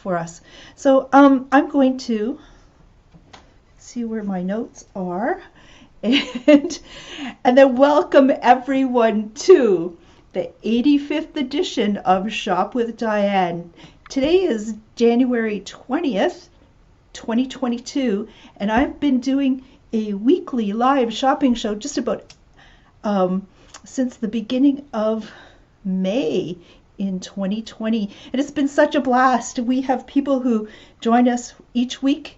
for us. So I'm going to see where my notes are, and then welcome everyone to the 85th edition of Shop with Diane. Today is January 20th, 2022, and I've been doing a weekly live shopping show just about since the beginning of May in 2020, and it's been such a blast. We have people who join us each week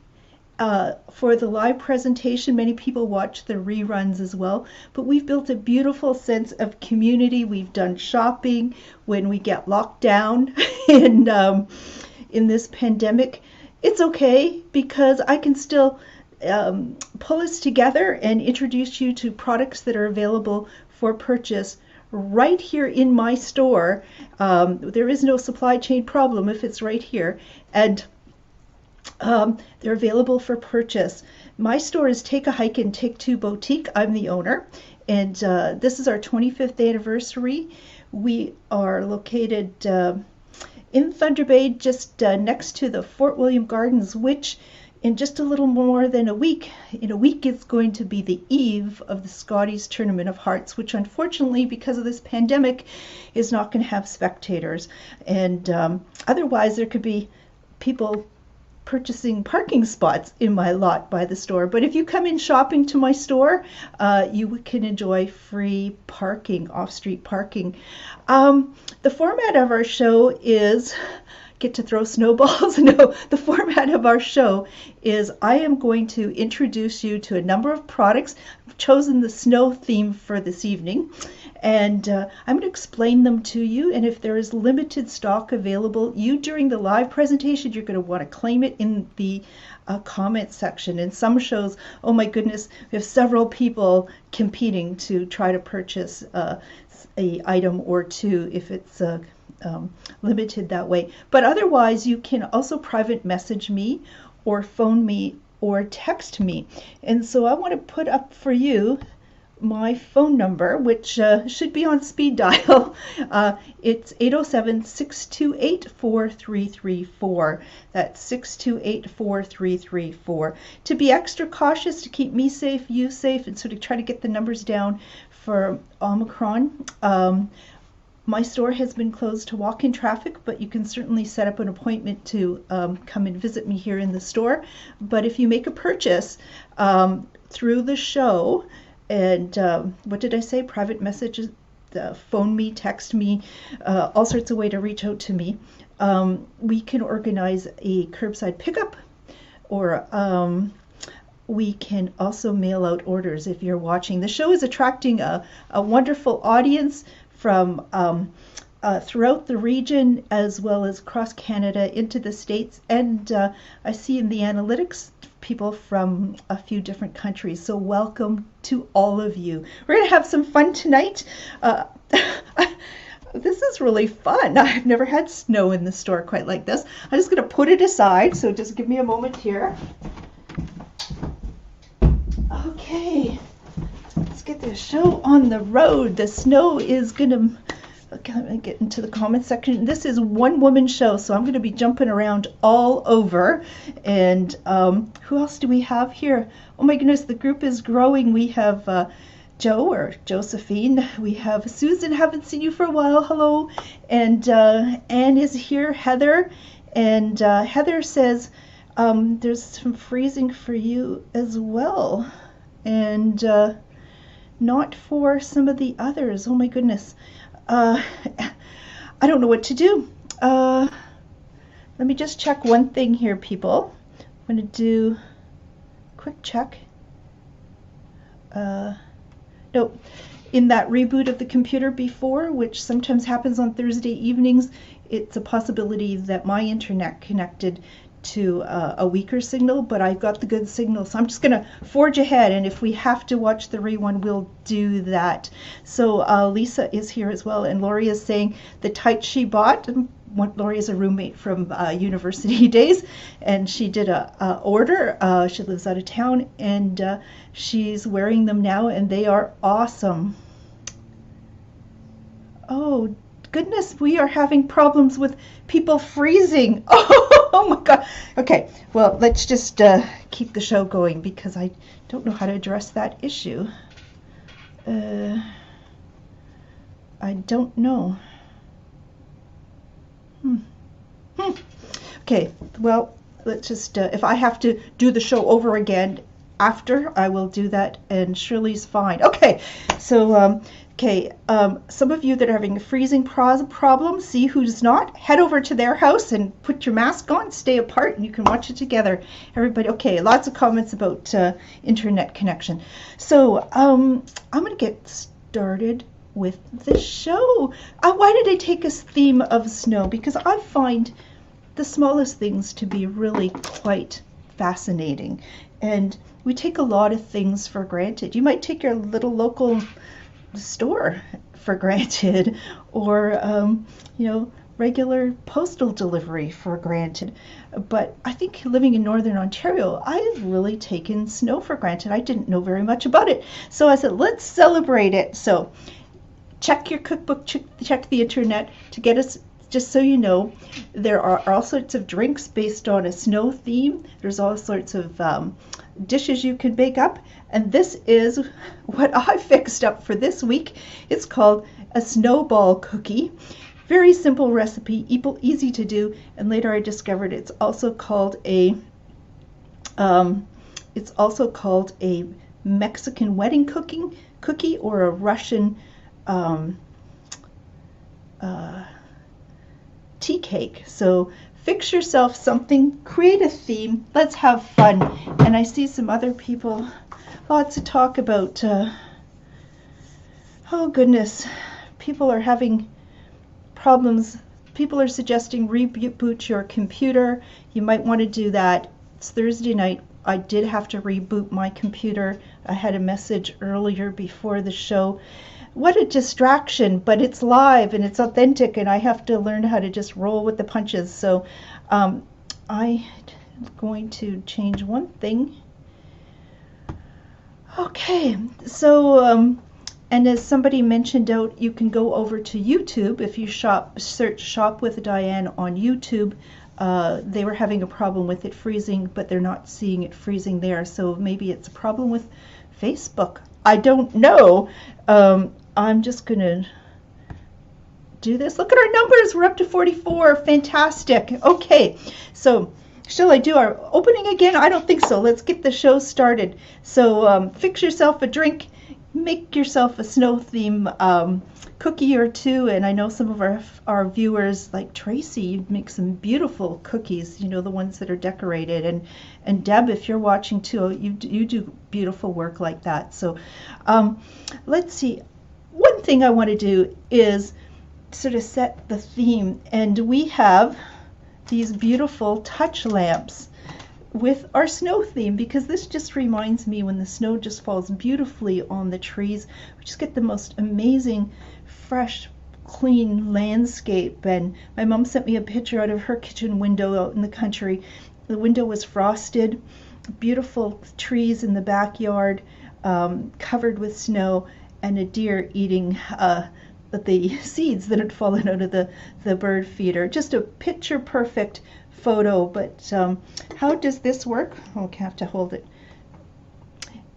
for the live presentation. Many people watch the reruns as well, but we've built a beautiful sense of community. We've done shopping when we get locked down in this pandemic. It's okay because I can still pull us together and introduce you to products that are available for purchase right here in my store. There is no supply chain problem if it's right here, and they're available for purchase. My store is Take a Hike and Take Two Boutique. I'm the owner, and this is our 25th anniversary. We are located in Thunder Bay, just next to the Fort William Gardens, which in just a little more than a week, in a week, it's going to be the eve of the Scotties Tournament of Hearts, which unfortunately, because of this pandemic, is not going to have spectators. And otherwise, there could be people purchasing parking spots in my lot by the store. But if you come in shopping to my store, you can enjoy free parking, off-street parking. The format of our show is, get to throw snowballs? No, the format of our show is I am going to introduce you to a number of products. I've chosen the snow theme for this evening, and I'm going to explain them to you. And if there is limited stock available, you during the live presentation, you're going to want to claim it in the comment section. In some shows, oh my goodness, we have several people competing to try to purchase a item or two if it's limited that way. But otherwise, you can also private message me or phone me or text me. And so I want to put up for you my phone number, which should be on speed dial. It's 807-628-4334. That's 628-4334. To be extra cautious, to keep me safe, you safe, and sort of try to get the numbers down for Omicron. My store has been closed to walk-in traffic, but you can certainly set up an appointment to come and visit me here in the store. But if you make a purchase through the show, and what did I say? Private messages, phone me, text me, all sorts of way to reach out to me. We can organize a curbside pickup, or we can also mail out orders if you're watching. The show is attracting a wonderful audience from throughout the region as well as across Canada into the States, and I see in the analytics people from a few different countries. So welcome to all of you. We're going to have some fun tonight. This is really fun. I've never had snow in the store quite like this. I'm just going to put it aside, so just give me a moment here. Okay. Let's get this show on the road. The snow is gonna get into the comment section. This is one woman show, so I'm gonna be jumping around all over. And who else do we have here? Oh my goodness, the group is growing. We have Joe or Josephine. We have Susan. Haven't seen you for a while. Hello. And Anne is here. Heather. And Heather says there's some freezing for you as well. And not for some of the others. Oh my goodness. I don't know what to do. Let me just check one thing here, people. I'm going to do a quick check. No, in that reboot of the computer before, which sometimes happens on Thursday evenings, it's a possibility that my internet connected to a weaker signal, but I've got the good signal, so I'm just going to forge ahead, and if we have to watch the rerun, we'll do that. So Lisa is here as well, and Lori is saying the tights she bought. Lori is a roommate from university days, and she did a order. She lives out of town, and she's wearing them now, and they are awesome. Oh, goodness, we are having problems with people freezing. Oh my God. Okay, well, let's just keep the show going because I don't know how to address that issue. I don't know. Okay, well, let's just, if I have to do the show over again after, I will do that, and Shirley's fine. Okay, so, some of you that are having a freezing problem, see who's not, head over to their house and put your mask on, stay apart, and you can watch it together. Everybody, okay, lots of comments about internet connection. So, I'm going to get started with the show. Why did I take a theme of snow? Because I find the smallest things to be really quite fascinating, and we take a lot of things for granted. You might take your little local store for granted, or regular postal delivery for granted. But I think living in Northern Ontario, I've really taken snow for granted. I didn't know very much about it, so I said, let's celebrate it. So check your cookbook, check the internet to get us. Just so you know, there are all sorts of drinks based on a snow theme. There's all sorts of dishes you can bake up. And this is what I fixed up for this week. It's called a snowball cookie. Very simple recipe, easy to do. And later I discovered it's also called a Mexican wedding cookie, or a Russian tea cake. So fix yourself something, create a theme, let's have fun. And I see some other people, lots of talk about, oh goodness, people are having problems. People are suggesting reboot your computer. You might want to do that. It's Thursday night. I did have to reboot my computer. I had a message earlier before the show. What a distraction, but it's live and it's authentic, and I have to learn how to just roll with the punches. So I'm going to change one thing. Okay, so and as somebody mentioned out, you can go over to YouTube. If you search Shop with Diane on YouTube, they were having a problem with it freezing, but they're not seeing it freezing there. So maybe it's a problem with Facebook. I don't know. I'm just going to do this. Look at our numbers. We're up to 44. Fantastic. Okay, so shall I do our opening again? I don't think so. Let's get the show started. So fix yourself a drink. Make yourself a snow theme cookie or two. And I know some of our viewers, like Tracy, make some beautiful cookies, the ones that are decorated. And Deb, if you're watching too, you do beautiful work like that. So let's see. One thing I want to do is sort of set the theme, and we have these beautiful touch lamps with our snow theme, because this just reminds me when the snow just falls beautifully on the trees. We just get the most amazing, fresh, clean landscape. And my mom sent me a picture out of her kitchen window out in the country. The window was frosted, beautiful trees in the backyard, covered with snow, and a deer eating the seeds that had fallen out of the bird feeder. Just a picture perfect photo. But how does this work? Oh, I have to hold it.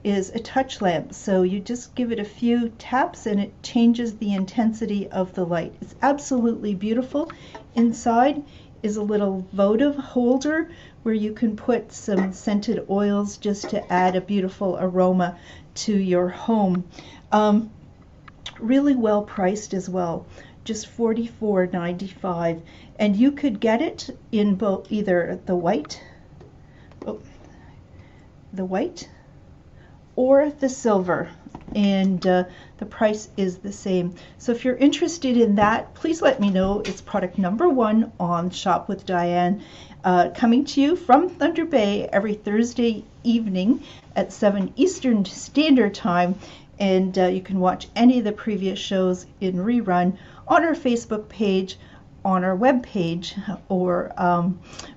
Is a touch lamp. So you just give it a few taps and it changes the intensity of the light. It's absolutely beautiful. Inside is a little votive holder where you can put some scented oils just to add a beautiful aroma to your home. Really well priced as well, just $44.95, and you could get it in both either the white or the silver, and the price is the same. So if you're interested in that, please let me know. It's product number 1 on Shop with Diane, coming to you from Thunder Bay every Thursday evening at 7 Eastern Standard Time. And you can watch any of the previous shows in rerun on our Facebook page, on our web page, or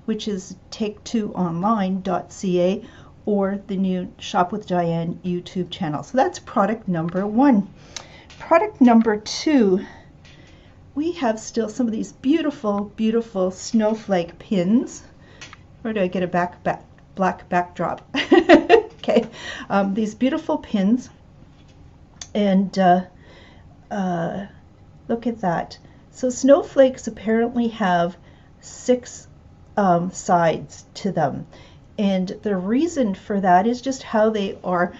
which is take2online.ca, or the new Shop with Diane YouTube channel. So that's product number 1. Product number 2, we have still some of these beautiful, beautiful snowflake pins. Where do I get a black backdrop? Okay, these beautiful pins, and look at that. So snowflakes apparently have 6 sides to them, and the reason for that is just how they are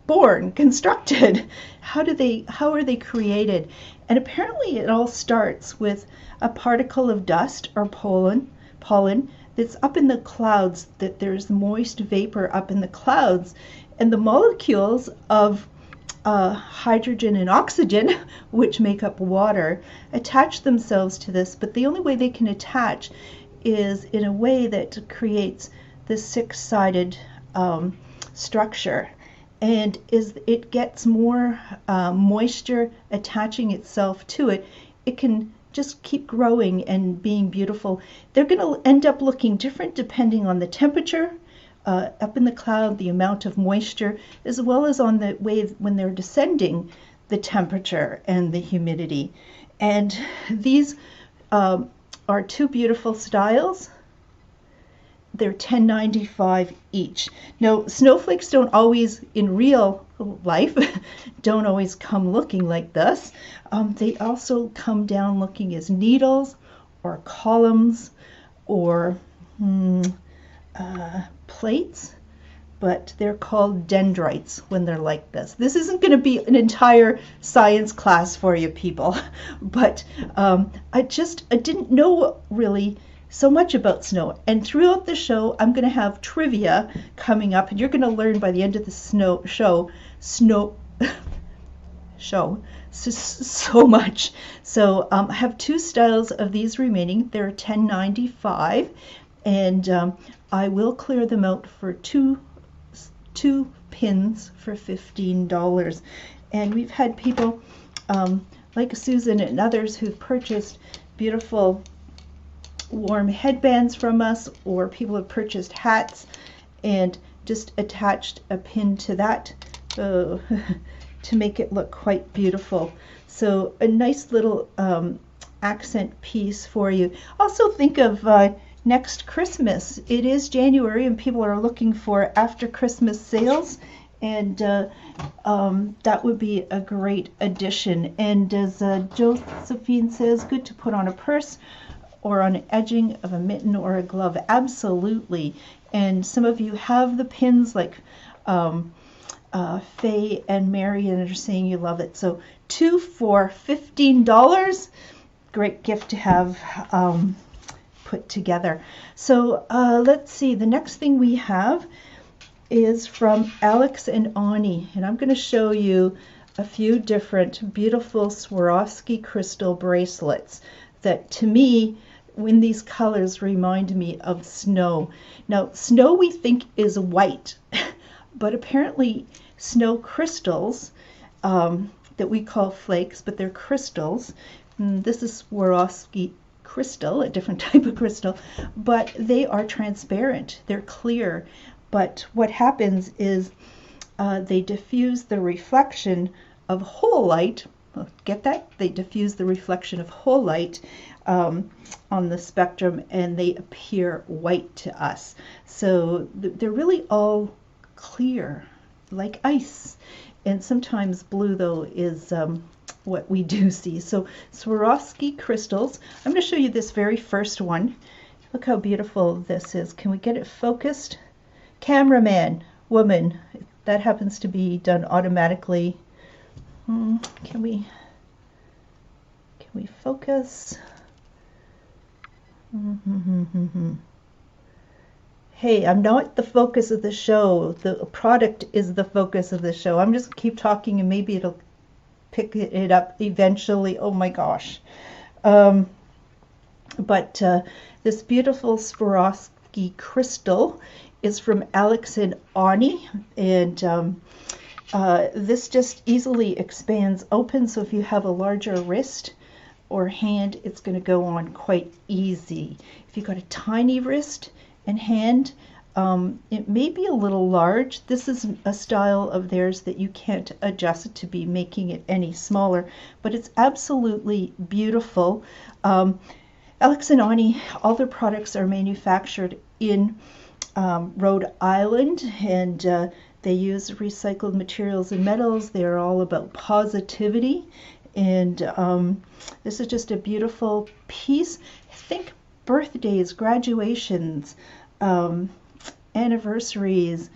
born, constructed. How are they created? And apparently it all starts with a particle of dust or pollen that's up in the clouds, that there's moist vapor up in the clouds, and the molecules of hydrogen and oxygen, which make up water, attach themselves to this, but the only way they can attach is in a way that creates this 6-sided structure. And as it gets more moisture attaching itself to it, it can just keep growing and being beautiful. They're going to end up looking different depending on the temperature up in the cloud, the amount of moisture, as well as on the way when they're descending, the temperature and the humidity. And these are 2 beautiful styles. They're $10.95 each. Now, snowflakes don't always, in real life, don't always come looking like this. They also come down looking as needles or columns or plates, but they're called dendrites when they're like this. This isn't going to be an entire science class for you people, but I didn't know really so much about snow, and throughout the show I'm going to have trivia coming up, and you're going to learn by the end of the show so much. So I have 2 styles of these remaining. They're $10.95, and I will clear them out for two pins for $15. And we've had people like Susan and others who've purchased beautiful warm headbands from us, or people have purchased hats and just attached a pin to that to make it look quite beautiful. So a nice little accent piece for you. Also think of next Christmas. It is January and people are looking for after Christmas sales, and that would be a great addition. And as Josephine says, good to put on a purse or on an edging of a mitten or a glove. Absolutely. And some of you have the pins, like Faye and Marion are saying you love it. So 2 for $15. Great gift to have put together. So let's see. The next thing we have is from Alex and Ani, and I'm going to show you a few different beautiful Swarovski crystal bracelets that, to me, when these colors remind me of snow. Now, snow we think is white, but apparently snow crystals that we call flakes, but they're crystals. This is Swarovski crystal, a different type of crystal, but they are transparent. They're clear. But what happens is they diffuse the reflection of whole light. Get that? They diffuse the reflection of whole light on the spectrum, and they appear white to us. So they're really all clear, like ice. And sometimes blue, though, is what we do see. So Swarovski crystals. I'm going to show you this very first one. Look how beautiful this is. Can we get it focused? Cameraman, woman, that happens to be done automatically. Can we focus? Hey, I'm not the focus of the show. The product is the focus of the show. I'm just keep talking and maybe it'll pick it up eventually. Oh my gosh. But this beautiful Swarovski crystal is from Alex and Ani, and this just easily expands open, so if you have a larger wrist or hand, it's going to go on quite easy. If you've got a tiny wrist and hand, It may be a little large. This is a style of theirs that you can't adjust to be making it any smaller, but it's absolutely beautiful. Alex and Ani, all their products are manufactured in Rhode Island, and they use recycled materials and metals. They're all about positivity, and this is just a beautiful piece. Think birthdays, graduations, anniversaries,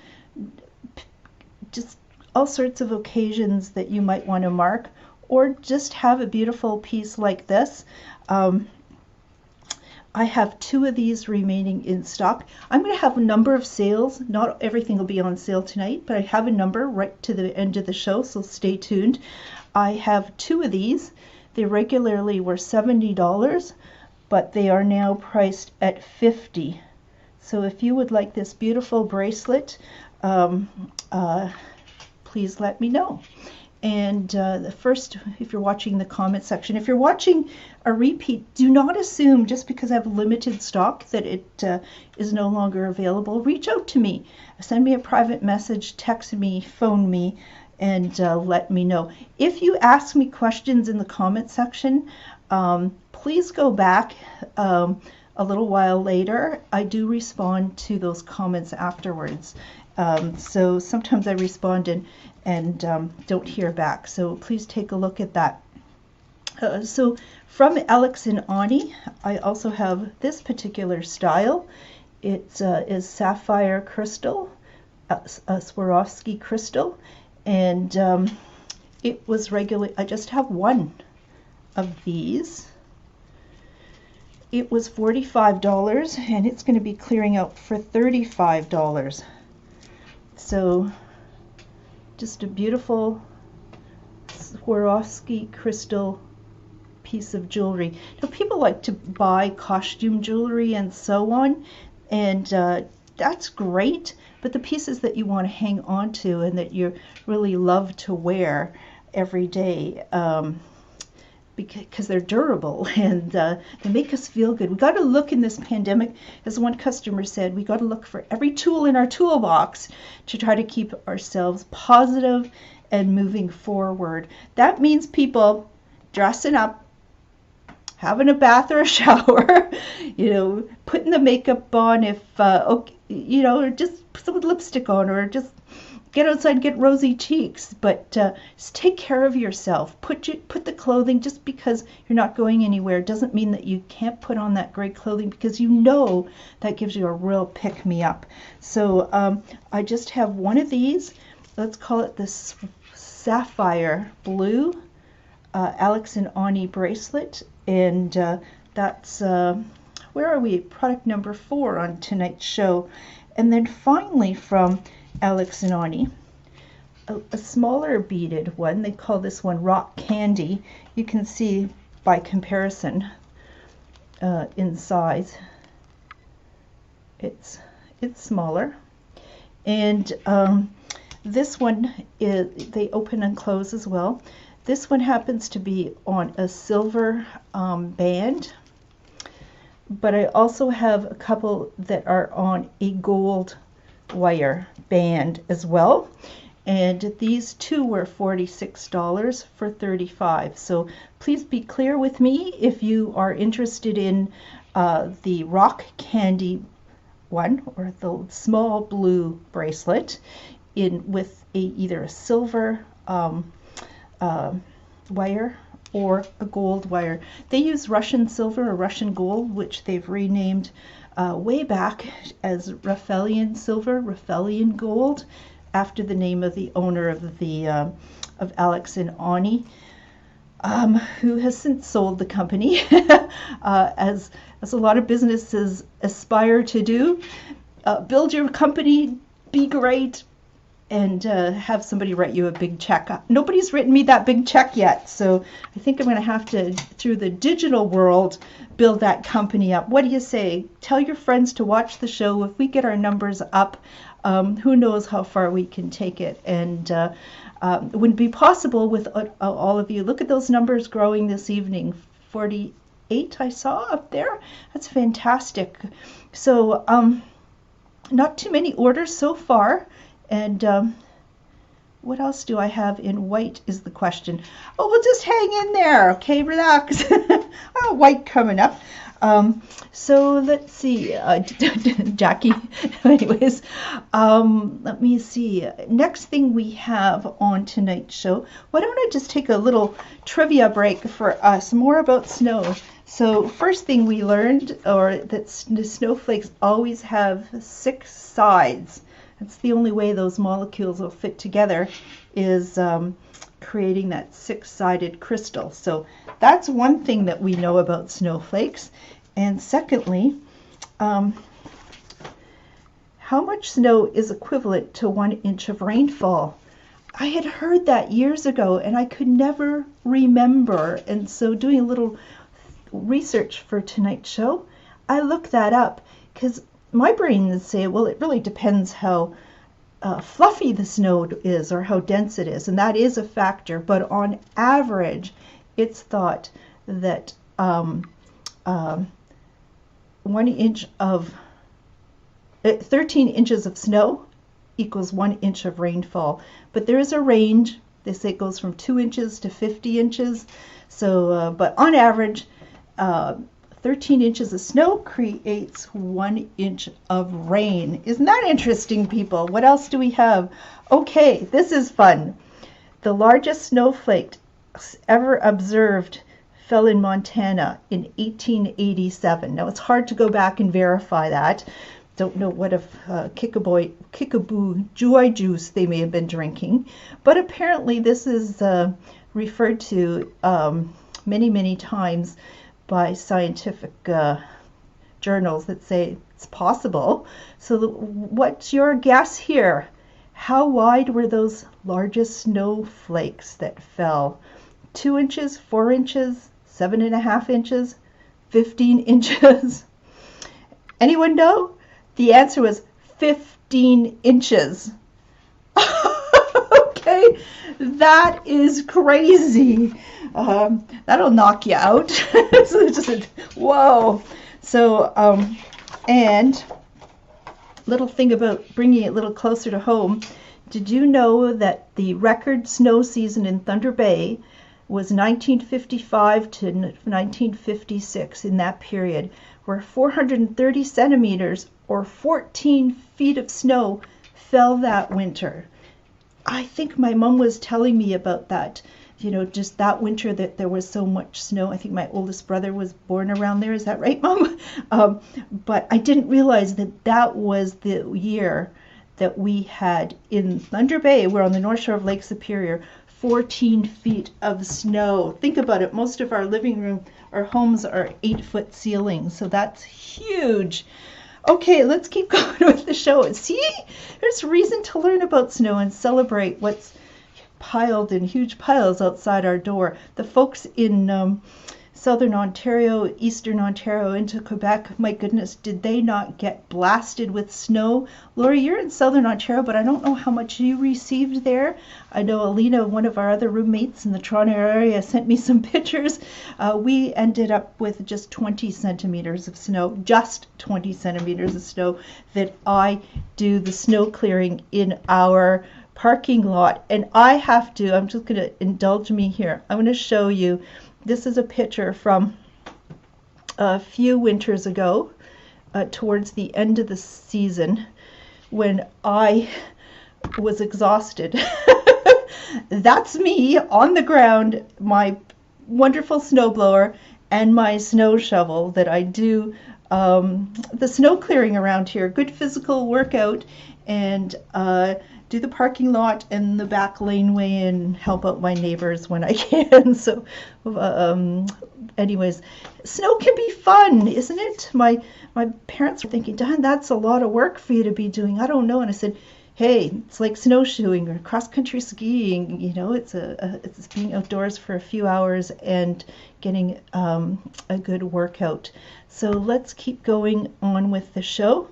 just all sorts of occasions that you might want to mark, or just have a beautiful piece like this. I have 2 of these remaining in stock. I'm going to have a number of sales. Not everything will be on sale tonight, but I have a number right to the end of the show, so stay tuned. I have 2 of these. They regularly were $70, but they are now priced at $50. So if you would like this beautiful bracelet, please let me know. And the first, if you're watching the comment section, if you're watching a repeat, do not assume just because I have limited stock that it is no longer available. Reach out to me. Send me a private message, text me, phone me, and let me know. If you ask me questions in the comment section, please go back a little while later. I do respond to those comments afterwards. So sometimes I respond and don't hear back. So please take a look at that. So from Alex and Ani, I also have this particular style. It is sapphire crystal, a Swarovski crystal, and it was regular. I just have 1 of these. It was $45, and it's going to be clearing out for $35. So just a beautiful Swarovski crystal piece of jewelry. Now, people like to buy costume jewelry and so on, and that's great, but the pieces that you want to hang on to and that you really love to wear every day, because they're durable and they make us feel good. We got to look in this pandemic, as one customer said, we got to look for every tool in our toolbox to try to keep ourselves positive and moving forward. That means people dressing up, having a bath or a shower, putting the makeup on if, or just put some lipstick on, or just get outside, get rosy cheeks, but just take care of yourself. Put the clothing. Just because you're not going anywhere doesn't mean that you can't put on that great clothing, because that gives you a real pick-me-up. So I just have 1 of these. Let's call it the sapphire blue Alex and Ani bracelet, and that's where are we? Product number 4 on tonight's show. And then finally from Alex and Ani, a smaller beaded one. They call this one Rock Candy. You can see by comparison in size, it's smaller. And this one they open and close as well. This one happens to be on a silver band, but I also have a couple that are on a gold wire band as well, and these 2 were $46 for $35. So please be clear with me if you are interested in the Rock Candy one, or the small blue bracelet with either a silver wire or a gold wire. They use Russian silver or Russian gold, which they've renamed way back as Raphelian silver, Raphelian gold, after the name of the owner of Alex and Ani, who has since sold the company, as a lot of businesses aspire to do. Build your company, be great, and have somebody write you a big check. Nobody's written me that big check yet, so I think I'm going to have to, through the digital world, build that company up. What do you say? Tell your friends to watch the show. If we get our numbers up, who knows how far we can take it. And it wouldn't be possible with all of you. Look at those numbers growing this evening. 48 I saw up there. That's fantastic. So not too many orders so far. And what else do I have in white is the question. Oh, we'll just hang in there. Okay, relax. I have white coming up. So let's see, Jackie. Anyways, let me see. Next thing we have on tonight's show. Why don't I just take a little trivia break for us, more about snow. So first thing we learned, or that the snowflakes always have 6 sides. That's the only way those molecules will fit together, is creating that 6-sided crystal. So that's one thing that we know about snowflakes. And secondly, how much snow is equivalent to 1 inch of rainfall? I had heard that years ago and I could never remember. And so doing a little research for tonight's show, I looked that up because my brain would say, well, it really depends how fluffy the snow is or how dense it is, and that is a factor. But on average, it's thought that 1 inch of 13 inches of snow equals 1 inch of rainfall. But there is a range. They say it goes from 2 inches to 50 inches. So, but on average, 13 inches of snow creates 1 inch of rain. Isn't that interesting, people? What else do we have? Okay, this is fun. The largest snowflake ever observed fell in Montana in 1887. Now, it's hard to go back and verify that. Don't know what if kickaboo joy juice they may have been drinking. But apparently this is referred to many, many times by scientific journals that say it's possible. So what's your guess here? How wide were those largest snowflakes that fell? 2 inches, 4 inches, 7.5 inches, 15 inches? Anyone know? The answer was 15 inches. Okay, that is crazy. That'll knock you out. So just, whoa. So, and little thing about bringing it a little closer to home. Did you know that the record snow season in Thunder Bay was 1955 to 1956? In that period, where 430 centimeters or 14 feet of snow fell that winter. I think my mom was telling me about that, you know, just that winter that there was so much snow. I think my oldest brother was born around there. Is that right, Mom? But I didn't realize that that was the year that we had in Thunder Bay. We're on the north shore of Lake Superior, 14 feet of snow. Think about it. Most of our living room, our homes are 8-foot ceilings. So that's huge. Okay, let's keep going with the show. See, there's reason to learn about snow and celebrate what's piled in huge piles outside our door. The folks in southern Ontario, eastern Ontario, into Quebec, my goodness, did they not get blasted with snow? Lori, you're in southern Ontario, but I don't know how much you received there. I know Alina, one of our other roommates in the Toronto area, sent me some pictures. We ended up with just 20 centimeters of snow, just 20 centimeters of snow, that I do the snow clearing in our parking lot. And I have to, I'm just going to indulge me here. I'm going to show you. This is a picture from a few winters ago, towards the end of the season, when I was exhausted. That's me on the ground, my wonderful snowblower and my snow shovel that I do the snow clearing around here. Good physical workout, and do the parking lot and the back laneway and help out my neighbors when I can. So anyways, snow can be fun, isn't it? My parents were thinking, Don, that's a lot of work for you to be doing. I don't know. And I said, hey, it's like snowshoeing or cross-country skiing. You know, it's being outdoors for a few hours and getting a good workout. So let's keep going on with the show.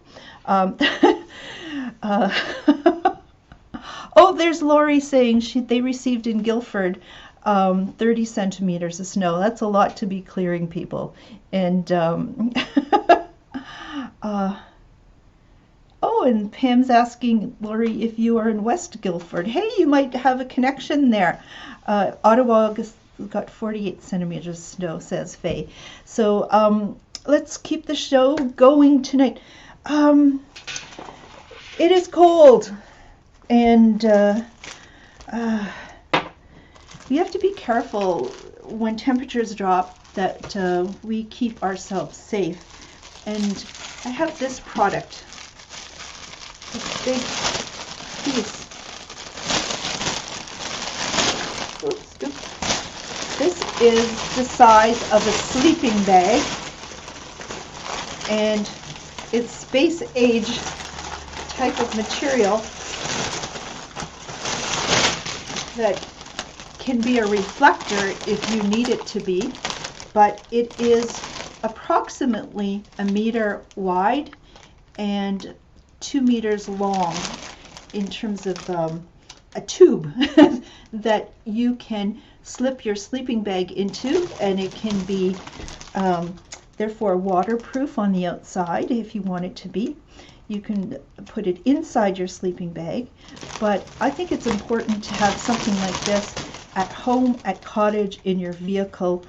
Oh, there's Lori saying they received in Guildford 30 centimeters of snow. That's a lot to be clearing, people. And oh, and Pam's asking, Lori, if you are in West Guildford. Hey, you might have a connection there. Ottawa got 48 centimeters of snow, says Faye. So let's keep the show going tonight. It is cold, and we have to be careful when temperatures drop that we keep ourselves safe. And I have this product, this big piece. This is the size of a sleeping bag, and it's space age type of material that can be a reflector if you need it to be, but it is approximately 1 meter wide and 2 meters long in terms of a tube that you can slip your sleeping bag into, and it can be therefore waterproof on the outside if you want it to be. You can put it inside your sleeping bag, but I think it's important to have something like this at home, at cottage, in your vehicle.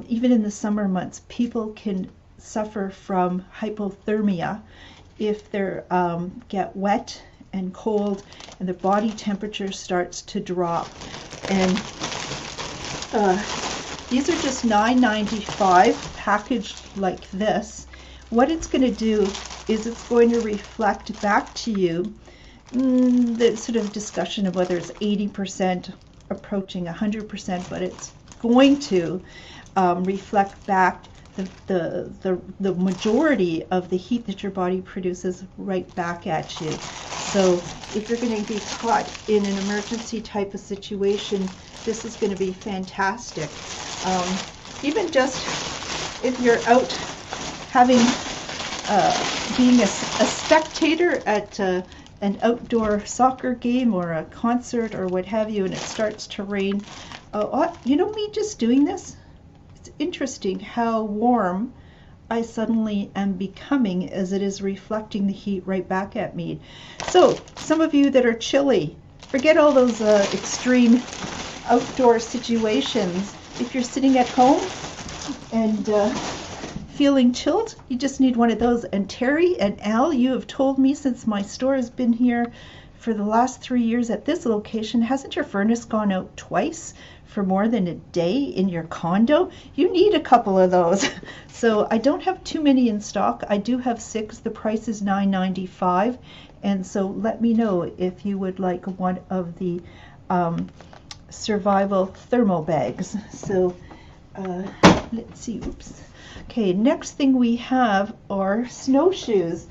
Even in the summer months, people can suffer from hypothermia if they get wet and cold and their body temperature starts to drop. And these are just $9.95 packaged like this. What it's going to do is it's going to reflect back to you the sort of discussion of whether it's 80% approaching 100%, but it's going to reflect back the majority of the heat that your body produces right back at you. So if you're going to be caught in an emergency type of situation, this is going to be fantastic. Even just if you're out having being a spectator at an outdoor soccer game or a concert or what have you, and it starts to rain, you know, me just doing this, it's interesting how warm I suddenly am becoming as it is reflecting the heat right back at me. So some of you that are chilly, forget all those extreme outdoor situations. If you're sitting at home and feeling chilled, you just need one of those. And Terry and Al, you have told me since my store has been here for the last 3 years at this location, hasn't your furnace gone out twice for more than a day in your condo? You need a couple of those. So I don't have too many in stock. I do have 6. The price is $9.95. And so let me know if you would like one of the survival thermal bags. So let's see. Oops. Okay, next thing we have are snowshoes.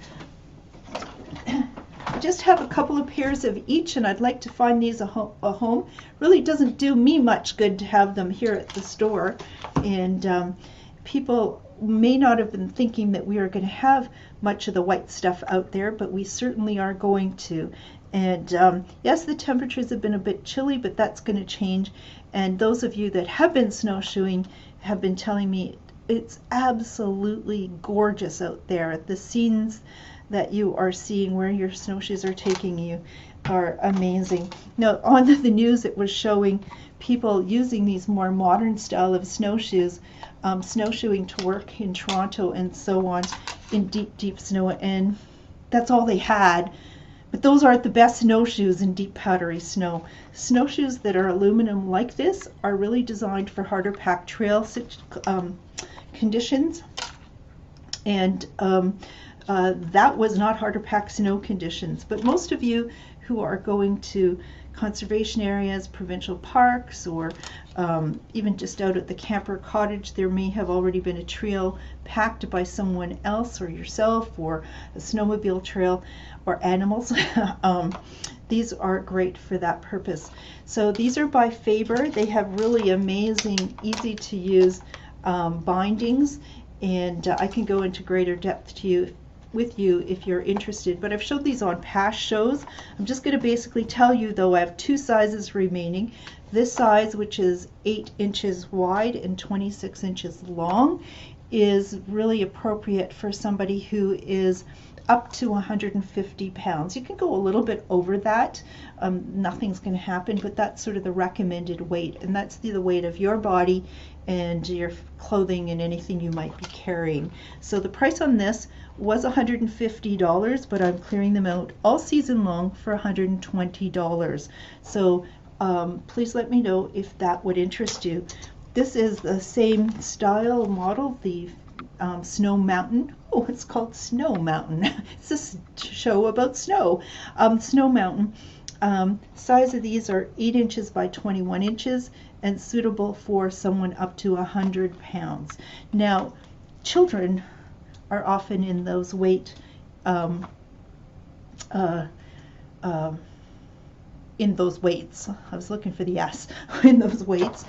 I just have a couple of pairs of each, and I'd like to find these a home. Really doesn't do me much good to have them here at the store, and people may not have been thinking that we are going to have much of the white stuff out there, but we certainly are going to. And yes, the temperatures have been a bit chilly, but that's going to change. And those of you that have been snowshoeing have been telling me it's absolutely gorgeous out there. The scenes that you are seeing where your snowshoes are taking you are amazing. Now, on the news, it was showing people using these more modern style of snowshoes, snowshoeing to work in Toronto and so on, in deep, deep snow, and that's all they had. But those aren't the best snowshoes in deep powdery snow. Snowshoes that are aluminum like this are really designed for harder packed trail conditions, and that was not harder packed snow conditions. But most of you who are going to conservation areas, provincial parks, or even just out at the camper cottage, there may have already been a trail packed by someone else or yourself, or a snowmobile trail, or animals. These are great for that purpose. So these are by Faber. They have really amazing, easy to use bindings, and I can go into greater depth with you if you're interested, but I've showed these on past shows. I'm just going to basically tell you, though, I have 2 sizes remaining. This size, which is 8 inches wide and 26 inches long, is really appropriate for somebody who is up to 150 pounds. You can go a little bit over that. Nothing's going to happen, but that's sort of the recommended weight, and that's the weight of your body and your clothing and anything you might be carrying. So the price on this was $150, but I'm clearing them out all season long for $120. So please let me know if that would interest you. This is the same style model, the Snow Mountain. Oh, it's called Snow Mountain. It's a show about snow. Snow Mountain. Size of these are 8 inches by 21 inches and suitable for someone up to 100 pounds. Now, children are often in those weight in those weights. I was looking for the S in those weights,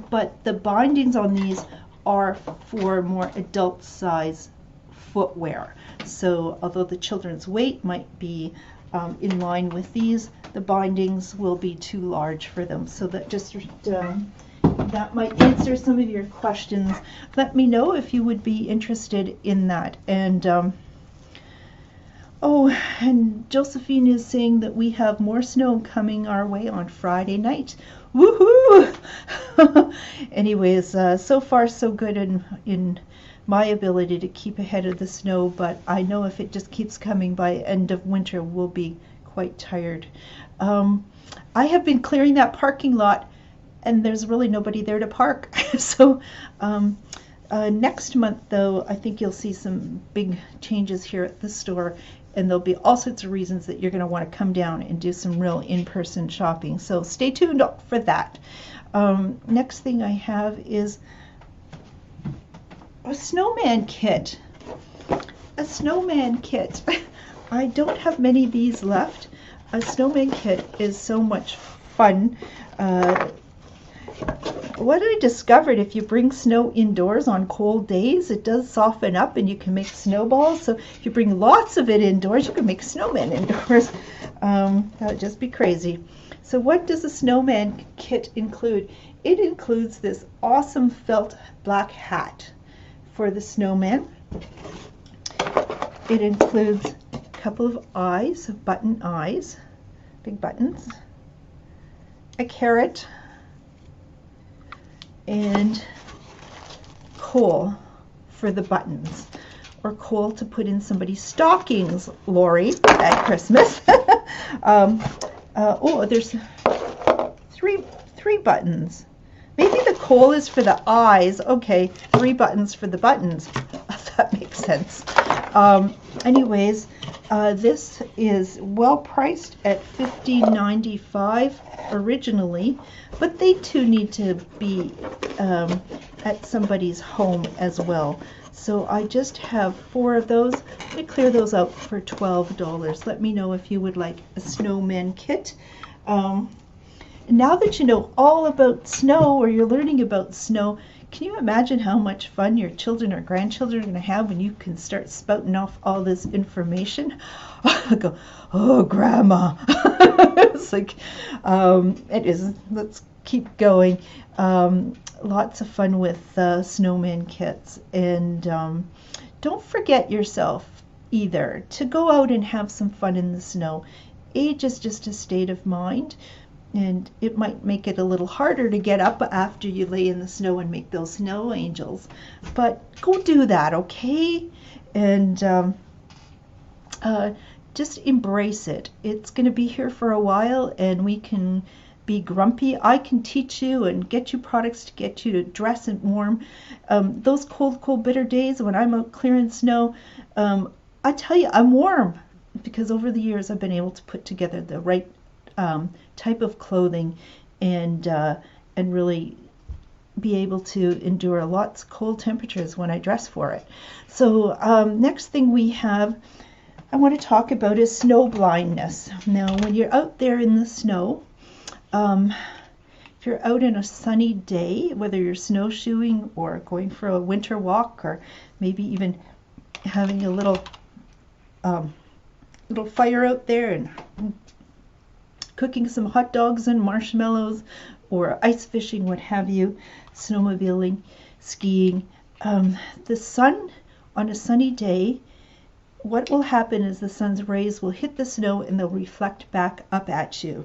but the bindings on these are for more adult size footwear. So although the children's weight might be in line with these, the bindings will be too large for them. So that just that might answer some of your questions. Let me know if you would be interested in that. And oh, and Josephine is saying that we have more snow coming our way on Friday night. Woohoo! Anyways, so far so good in my ability to keep ahead of the snow, but I know if it just keeps coming by end of winter, we'll be quite tired. I have been clearing that parking lot, and there's really nobody there to park. So next month, though, I think you'll see some big changes here at the store, and there'll be all sorts of reasons that you're going to want to come down and do some real in-person shopping. So stay tuned for that. Next thing I have is a snowman kit. A snowman kit. I don't have many of these left. A snowman kit is so much fun. What I discovered, if you bring snow indoors on cold days, it does soften up and you can make snowballs. So if you bring lots of it indoors, you can make snowmen indoors. That would just be crazy. So what does a snowman kit include? It includes this awesome felt black hat for the snowman. It includes a couple of eyes, button eyes, big buttons, a carrot, and coal for the buttons, or coal to put in somebody's stockings, Lori, at Christmas. Oh, there's three buttons. Maybe the coal is for the eyes. Okay, 3 buttons for the buttons. That makes sense. Anyways, this is well priced at $15.95 originally, but they too need to be at somebody's home as well. So I just have 4 of those. I'm going to clear those out for $12. Let me know if you would like a snowman kit. Now that you know all about snow, or you're learning about snow, can you imagine how much fun your children or grandchildren are going to have when you can start spouting off all this information? I go, oh, Grandma. It's like, it is. Let's keep going. Lots of fun with snowman kits. And don't forget yourself either to go out and have some fun in the snow. Age is just a state of mind. And it might make it a little harder to get up after you lay in the snow and make those snow angels. But go do that, okay? And just embrace it. It's going to be here for a while, and we can be grumpy. I can teach you and get you products to get you to dress and warm. Those cold, bitter days when I'm out clearing snow, I tell you, I'm warm because over the years I've been able to put together the right type of clothing and really be able to endure lots of cold temperatures when I dress for it. So next thing we have, I want to talk about is snow blindness. Now when you're out there in the snow, if you're out in a sunny day, whether you're snowshoeing or going for a winter walk, or maybe even having a little fire out there and cooking some hot dogs and marshmallows, or ice fishing, what have you, snowmobiling, skiing, the sun on a sunny day, what will happen is the sun's rays will hit the snow and they'll reflect back up at you.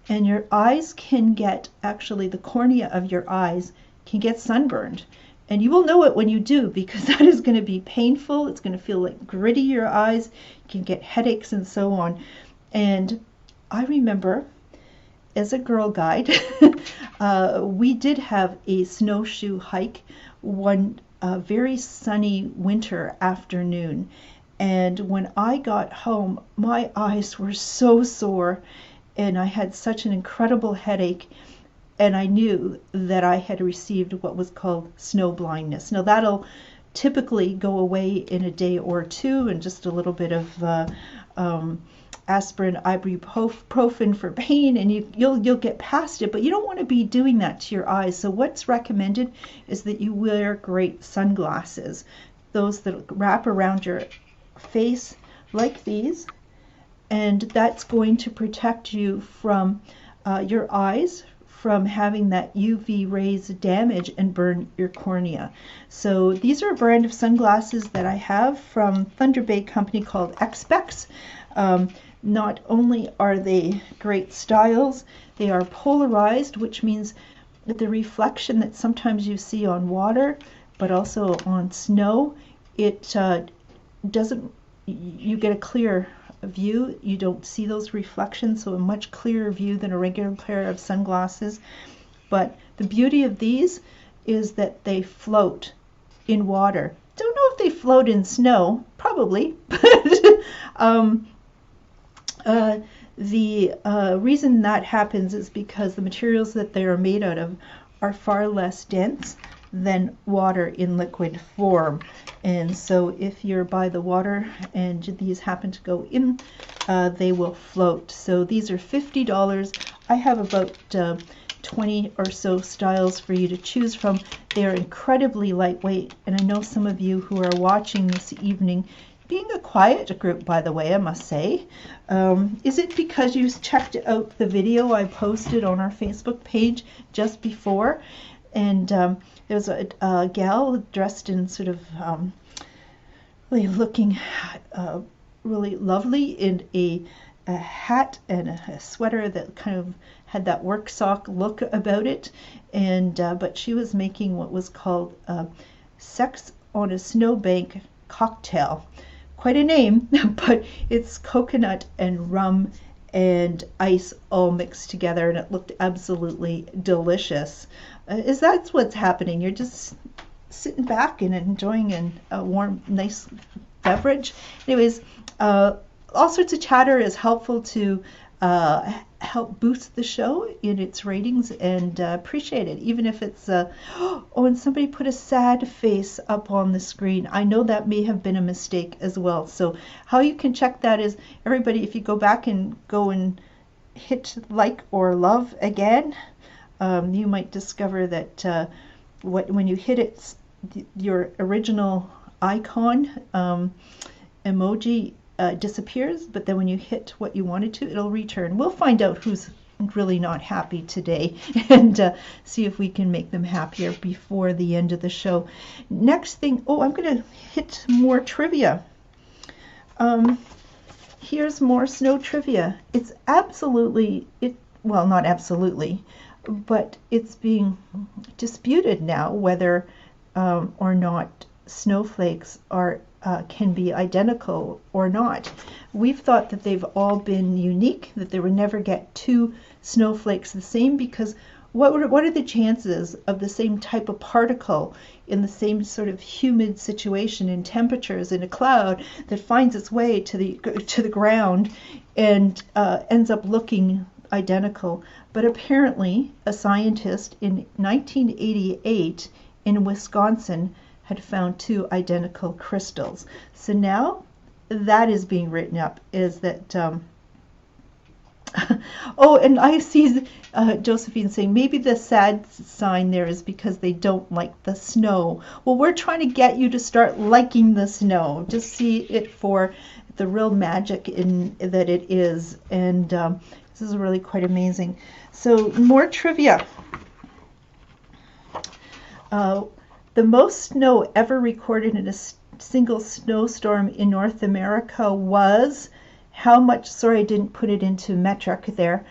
And your eyes can get, actually the cornea of your eyes can get sunburned. And you will know it when you do, because that is going to be painful. It's going to feel like gritty your eyes. You can get headaches and so on. And I remember as a Girl Guide, we did have a snowshoe hike one very sunny winter afternoon. And when I got home, my eyes were so sore and I had such an incredible headache, and I knew that I had received what was called snow blindness. Now that'll typically go away in a day or two, and just a little bit of aspirin, ibuprofen for pain, and you'll get past it. But you don't want to be doing that to your eyes. So what's recommended is that you wear great sunglasses, those that wrap around your face like these, and that's going to protect you from your eyes from having that UV rays damage and burn your cornea. So these are a brand of sunglasses that I have from Thunder Bay company called X-Specs. Not only are they great styles, they are polarized, which means that the reflection that sometimes you see on water, but also on snow, it doesn't, you get a clear view. You don't see those reflections, so a much clearer view than a regular pair of sunglasses. But the beauty of these is that they float in water. Don't know if they float in snow, probably, but the reason that happens is because the materials that they are made out of are far less dense than water in liquid form. And so if you're by the water and these happen to go in, they will float. So these are $50. I have about 20 or so styles for you to choose from. They are incredibly lightweight, and I know some of you who are watching this evening, being a quiet group, by the way, I must say. Is it because you checked out the video I posted on our Facebook page just before? And there was a gal dressed in sort of really looking really lovely in a hat and a sweater that kind of had that work sock look about it. And but she was making what was called sex on a snowbank cocktail. Quite a name, but it's coconut and rum and ice all mixed together, and it looked absolutely delicious. Is that's what's happening? You're just sitting back and enjoying a warm, nice beverage. Anyways, all sorts of chatter is helpful to help boost the show in its ratings, and appreciate it, even if it's oh, and somebody put a sad face up on the screen. I know that may have been a mistake as well. So how you can check that is, everybody, if you go back and hit like or love again, you might discover that when you hit it, your original icon emoji disappears, but then when you hit what you wanted to, it'll return. We'll find out who's really not happy today and see if we can make them happier before the end of the show. Next thing, I'm going to hit more trivia. Here's more snow trivia. It's absolutely, well, not absolutely, but it's being disputed now whether or not snowflakes can be identical or not. We've thought that they've all been unique, that they would never get two snowflakes the same, because what are the chances of the same type of particle in the same sort of humid situation and temperatures in a cloud that finds its way to the ground and ends up looking identical? But apparently a scientist in 1988 in Wisconsin had found two identical crystals. So now that is being written up, is that oh, and I see Josephine saying maybe the sad sign there is because they don't like the snow. Well, we're trying to get you to start liking the snow. Just see it for the real magic in that it is. And this is really quite amazing. So more trivia. The most snow ever recorded in a single snowstorm in North America was how much, sorry I didn't put it into metric there,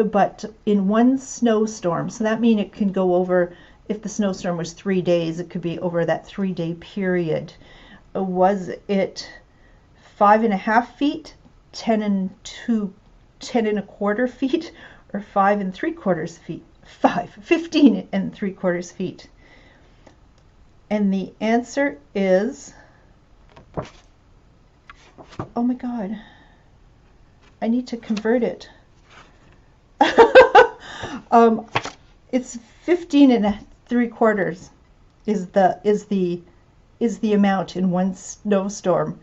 but in one snowstorm, so that means it can go over, if the snowstorm was 3 days, it could be over that 3-day period. Was it 5.5 feet, 10 1/4 feet, or 5 3/4 feet? 15 3/4 feet. And the answer is, oh my God, I need to convert it. It's 15 3/4 is the amount in one snowstorm.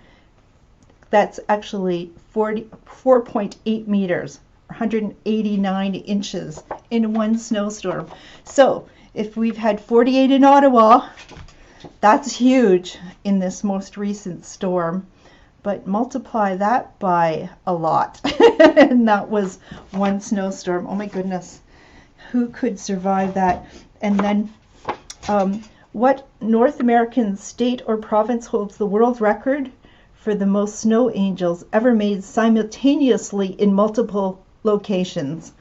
That's actually 4.8 meters, 189 inches in one snowstorm. So if we've had 48 in Ottawa, that's huge in this most recent storm. But multiply that by a lot. And that was one snowstorm. Oh my goodness. Who could survive that? And then what North American state or province holds the world record for the most snow angels ever made simultaneously in multiple locations?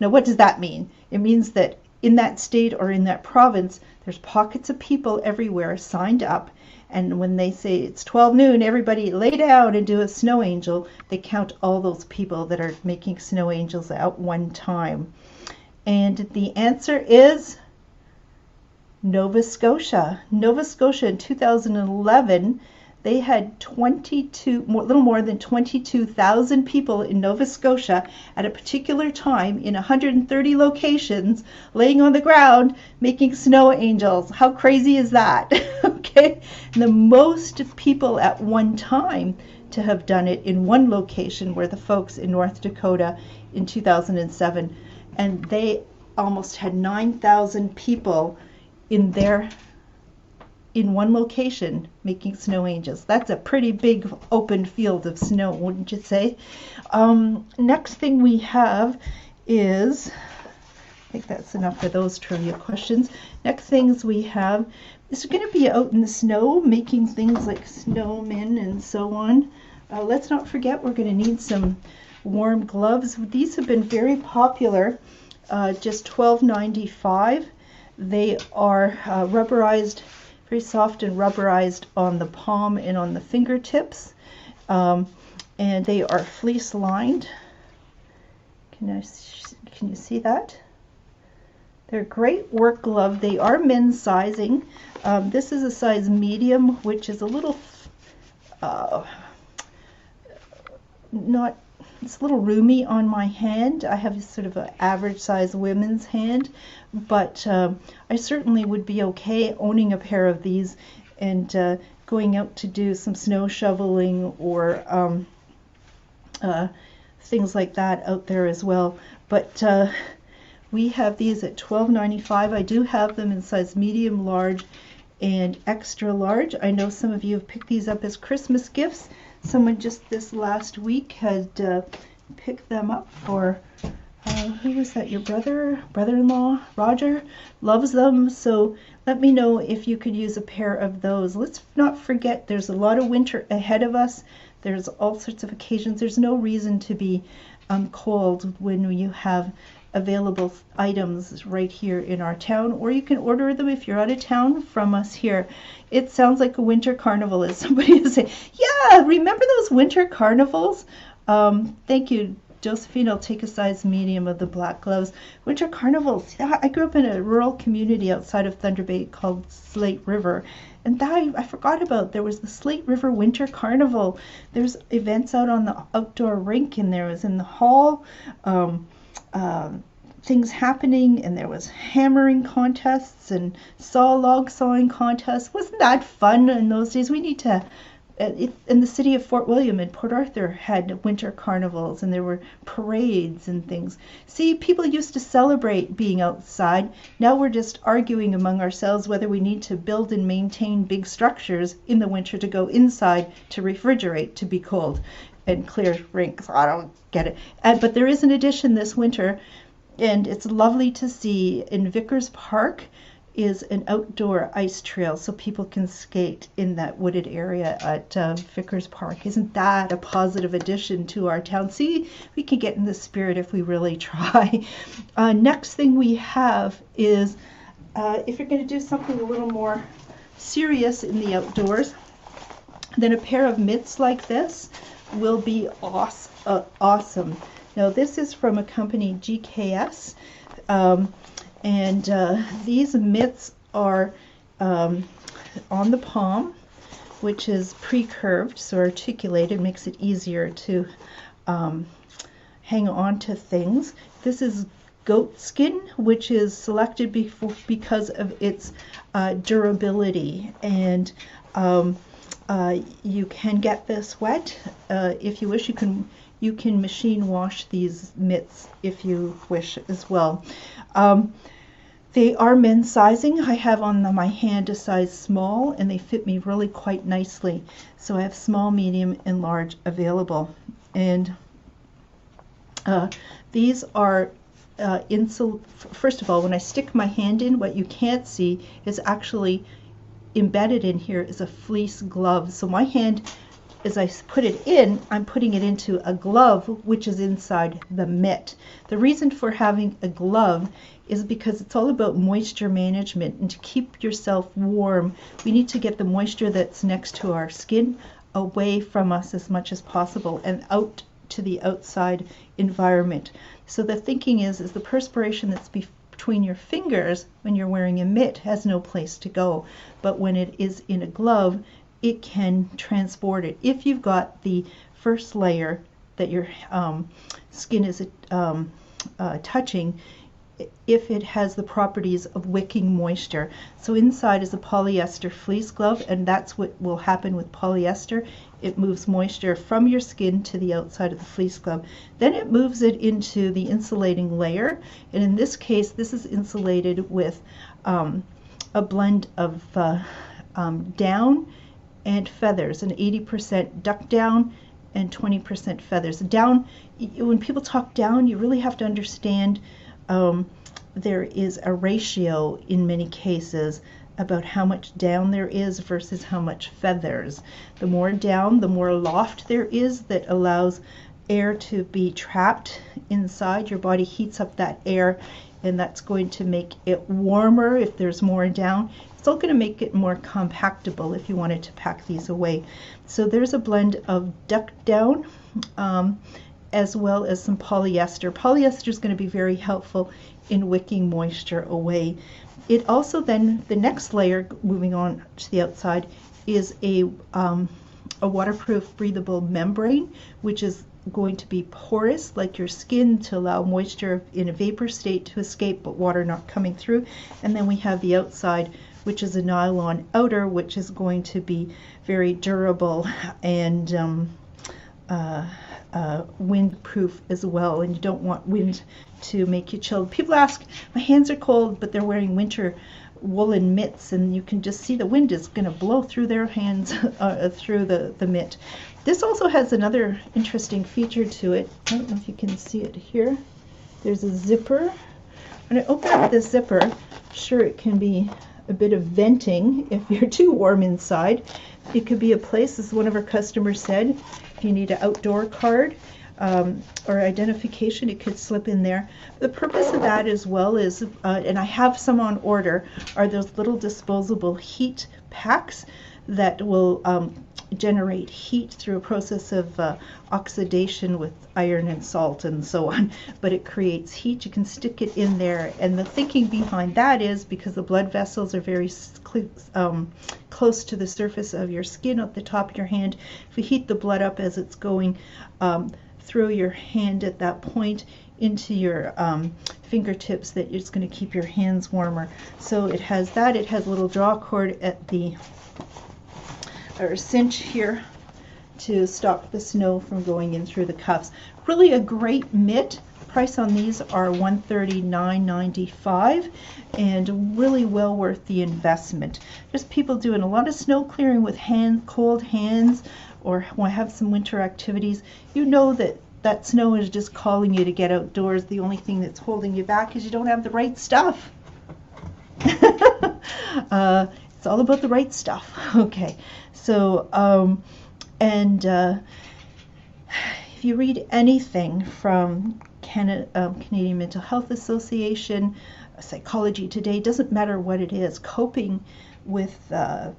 Now, what does that mean? It means that in that state or in that province, there's pockets of people everywhere signed up. And when they say it's 12 noon, everybody lay down and do a snow angel, they count all those people that are making snow angels at one time. And the answer is Nova Scotia. Nova Scotia in 2011, they had little more than 22,000 people in Nova Scotia at a particular time in 130 locations laying on the ground making snow angels. How crazy is that? Okay, and the most people at one time to have done it in one location were the folks in North Dakota in 2007, and they almost had 9,000 people in one location making snow angels. That's a pretty big open field of snow, wouldn't you say? Next thing we have is, I think that's enough for those trivia questions. Next things we have is going to be out in the snow making things like snowmen and so on. Let's not forget we're going to need some warm gloves. These have been very popular, just $12.95. They are rubberized, very soft and rubberized on the palm and on the fingertips, and they are fleece lined. Can you see that? They're a great work glove. They are men's sizing. This is a size medium, which is a little it's a little roomy on my hand. I have sort of an average size women's hand, but I certainly would be okay owning a pair of these and going out to do some snow shoveling or things like that out there as well. But we have these at $12.95. I do have them in size medium, large, and extra large. I know some of you have picked these up as Christmas gifts. Someone just this last week had picked them up for, who was that, your brother-in-law, Roger, loves them. So let me know if you could use a pair of those. Let's not forget there's a lot of winter ahead of us. There's all sorts of occasions. There's no reason to be cold when you have available items right here in our town, or you can order them if you're out of town from us here. It sounds like a winter carnival, as somebody is saying. Yeah, remember those winter carnivals? Thank you, Josephine. I'll take a size medium of the black gloves. Winter carnivals. Yeah, I grew up in a rural community outside of Thunder Bay called Slate River, and that I forgot about. There was the Slate River Winter Carnival. There's events out on the outdoor rink, and there was in the hall things happening, and there was hammering contests and log sawing contests. Wasn't that fun in those days? We need to, in the city of Fort William and Port Arthur had winter carnivals, and there were parades and things. See, people used to celebrate being outside. Now we're just arguing among ourselves whether we need to build and maintain big structures in the winter to go inside to refrigerate to be cold and clear rinks. I don't get it. But there is an addition this winter, and it's lovely to see in Vickers Park. is an outdoor ice trail so people can skate in that wooded area at Vickers Park. Isn't that a positive addition to our town? See, we can get in the spirit if we really try. Next thing we have is, if you're going to do something a little more serious in the outdoors, then a pair of mitts like this will be awesome. Now this is from a company, GKS, and these mitts are on the palm, which is pre-curved, so articulated, makes it easier to hang on to things. This is goat skin, which is selected because of its durability, and you can get this wet. If you wish, you can machine wash these mitts if you wish as well. They are men's sizing. I have on my hand a size small, and they fit me really quite nicely. So I have small, medium, and large available. And these are first of all, when I stick my hand in, what you can't see is actually embedded in here is a fleece glove. So my hand, as I put it in, I'm putting it into a glove which is inside the mitt. The reason for having a glove is because it's all about moisture management, and to keep yourself warm, we need to get the moisture that's next to our skin away from us as much as possible and out to the outside environment. So the thinking is the perspiration that's between your fingers when you're wearing a mitt has no place to go, but when it is in a glove, it can transport it. If you've got the first layer that your skin is touching, if it has the properties of wicking moisture. So inside is a polyester fleece glove, and that's what will happen with polyester. It moves moisture from your skin to the outside of the fleece glove. Then it moves it into the insulating layer, and in this case, this is insulated with a blend of down and feathers, an 80% duck down and 20% feathers. Down, when people talk down, you really have to understand there is a ratio in many cases about how much down there is versus how much feathers. The more down, the more loft there is that allows air to be trapped inside. Your body heats up that air, and that's going to make it warmer if there's more down. It's all going to make it more compactable if you wanted to pack these away. So there's a blend of duck down as well as some polyester. Polyester is going to be very helpful in wicking moisture away. It also then, the next layer, moving on to the outside, is a waterproof breathable membrane, which is going to be porous like your skin to allow moisture in a vapor state to escape but water not coming through. And then we have the outside, which is a nylon outer, which is going to be very durable and windproof as well, and you don't want wind to make you chilled. People ask, my hands are cold, but they're wearing winter woolen mitts, and you can just see the wind is going to blow through their hands through the mitt. This also has another interesting feature to it. I don't know if you can see it here. There's a zipper. When I open up this zipper, sure, it can be a bit of venting if you're too warm inside. It could be a place, as one of our customers said, if you need an outdoor card or identification, it could slip in there. The purpose of that as well is, and I have some on order, are those little disposable heat packs that will generate heat through a process of oxidation with iron and salt and so on, but it creates heat. You can stick it in there, and the thinking behind that is because the blood vessels are very close to the surface of your skin at the top of your hand. If we heat the blood up as it's going through your hand at that point into your fingertips, that it's going to keep your hands warmer. So it has that. It has a little draw cord at the cinch here to stop the snow from going in through the cuffs. Really a great mitt. Price on these are $139.95, and really well worth the investment. Just people doing a lot of snow clearing with cold hands, or want to have some winter activities. You know that snow is just calling you to get outdoors. The only thing that's holding you back is you don't have the right stuff. It's all about the right stuff. Okay, so if you read anything from Canadian Mental Health Association, Psychology Today, doesn't matter what it is, coping with the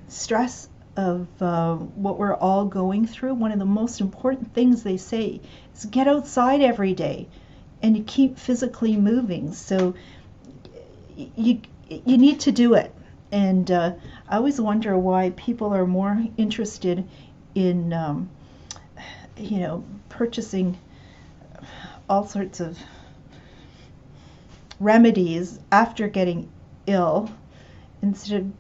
stress of what we're all going through, one of the most important things they say is get outside every day and you keep physically moving. So you need to do it. And I always wonder why people are more interested in purchasing all sorts of remedies after getting ill instead of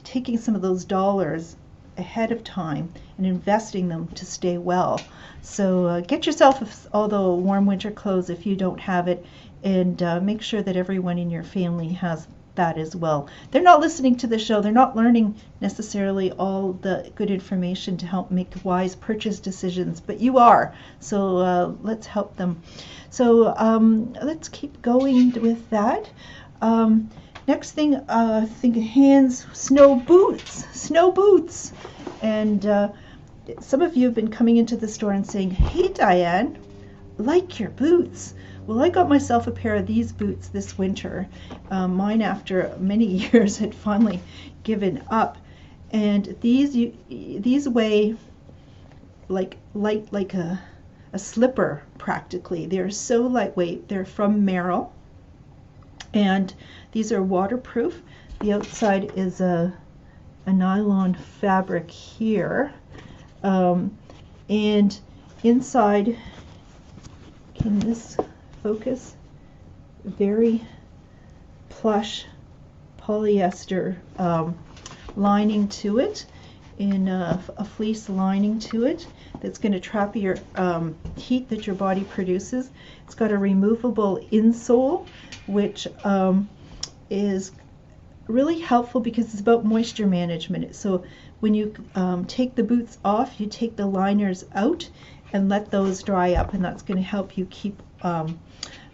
taking some of those dollars ahead of time and investing them to stay well. So get yourself all the warm winter clothes if you don't have it, and make sure that everyone in your family has that as well. They're not listening to the show. They're not learning necessarily all the good information to help make wise purchase decisions, but you are. So let's help them. So let's keep going with that. Next thing, think of hands, snow boots. And some of you have been coming into the store and saying, hey, Diane, like your boots. Well, I got myself a pair of these boots this winter. Mine, after many years, had finally given up. And these weigh like a slipper practically. They're so lightweight. They're from Merrill. And these are waterproof. The outside is a nylon fabric here. And inside, can this focus? Very plush polyester lining to it, in a fleece lining to it that's going to trap your heat that your body produces. It's got a removable insole, which is really helpful because it's about moisture management. So when you take the boots off, you take the liners out and let those dry up, and that's going to help you keep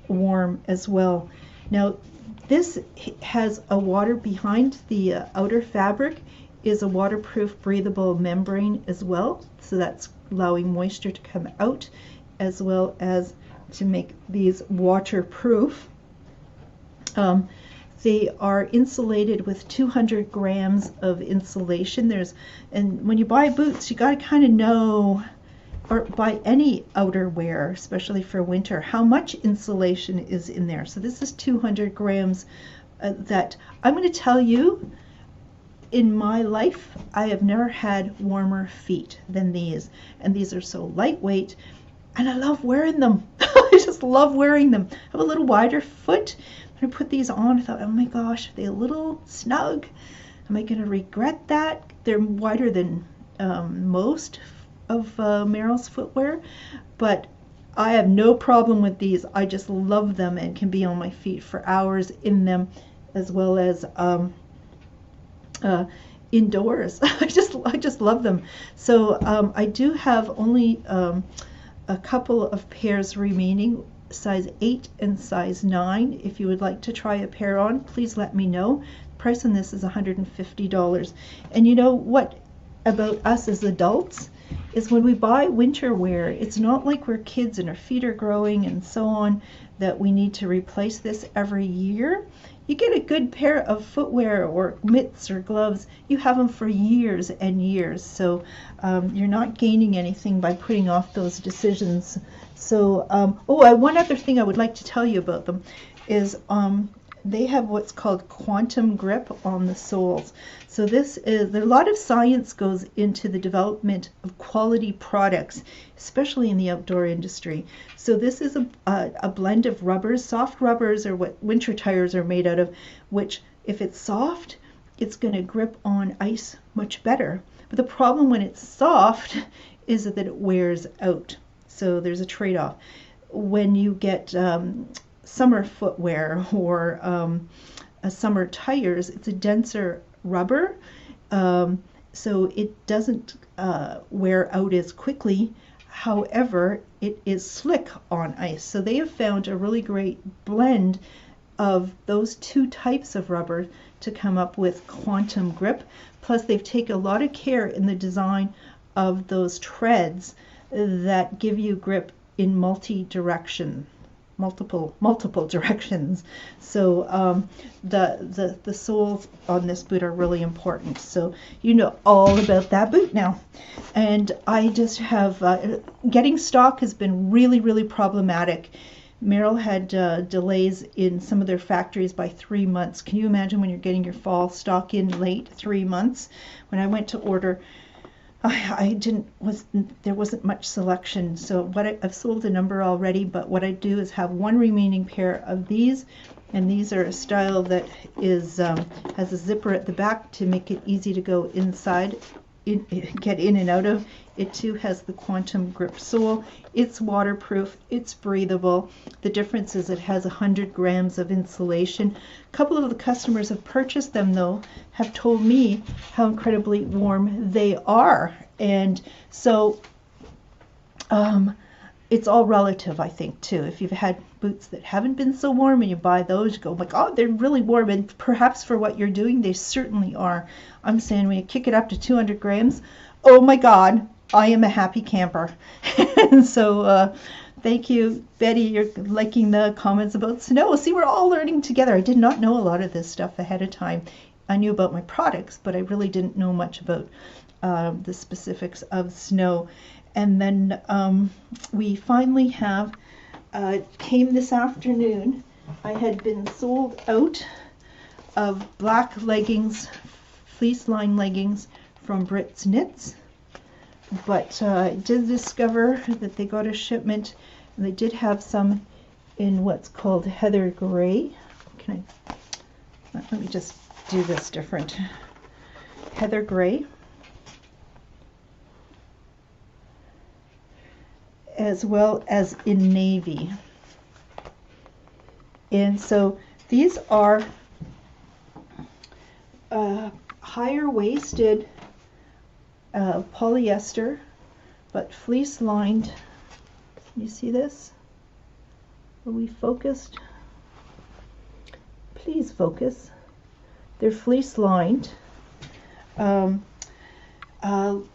warm as well. Now, this has a water behind the outer fabric, is a waterproof breathable membrane as well, so that's allowing moisture to come out as well as to make these waterproof. They are insulated with 200 grams of insulation. And when you buy boots, you got to kind of know, or buy any outerwear, especially for winter, how much insulation is in there. So this is 200 grams that I'm going to tell you, in my life, I have never had warmer feet than these. And these are so lightweight, and I love wearing them. I just love wearing them. I have a little wider foot. When I put these on, I thought, oh my gosh, are they a little snug? Am I going to regret that? They're wider than most of Merrill's footwear, but I have no problem with these. I just love them and can be on my feet for hours in them, as well as indoors. I just love them. So I do have only a couple of pairs remaining, size 8 and size 9. If you would like to try a pair on, please let me know. The price on this is $150. And you know what about us as adults is when we buy winter wear, it's not like we're kids and our feet are growing and so on, that we need to replace this every year. You get a good pair of footwear or mitts or gloves, you have them for years and years. So you're not gaining anything by putting off those decisions. So, one other thing I would like to tell you about them is they have what's called quantum grip on the soles. So a lot of science goes into the development of quality products, especially in the outdoor industry. So this is a blend of rubbers. Soft rubbers are what winter tires are made out of, which if it's soft, it's going to grip on ice much better. But the problem when it's soft is that it wears out. So there's a trade-off. When you get summer footwear or summer tires, it's a denser rubber, so it doesn't wear out as quickly. However, it is slick on ice. So they have found a really great blend of those two types of rubber to come up with quantum grip. Plus, they've taken a lot of care in the design of those treads that give you grip in multiple directions. So the soles on this boot are really important. So you know all about that boot now. And I just have getting stock has been really problematic. Merrill had delays in some of their factories by 3 months. Can you imagine when you're getting your fall stock in late? 3 months. When I went to order, there wasn't much selection. So I've sold a number already, but what I do is have one remaining pair of these, and these are a style that is has a zipper at the back to make it easy to go inside, get in and out of. It too has the quantum grip sole. It's waterproof, it's breathable. The difference is it has 100 grams of insulation. A couple of the customers have purchased them though, have told me how incredibly warm they are. And so it's all relative, I think, too. If you've had boots that haven't been so warm and you buy those, you go like, oh, they're really warm. And perhaps for what you're doing, they certainly are. I'm saying when you kick it up to 200 grams, oh my God, I am a happy camper. And so thank you, Betty. You're liking the comments about snow. See, we're all learning together. I did not know a lot of this stuff ahead of time. I knew about my products, but I really didn't know much about the specifics of snow. And then we finally have, came this afternoon. I had been sold out of black leggings, fleece line leggings from Brit's Knits. But I did discover that they got a shipment, and they did have some in what's called heather gray. Let me just do this different. Heather gray. As well as in navy. And so these are higher waisted polyester, but fleece lined. Can you see this? Are we focused? Please focus. They're fleece lined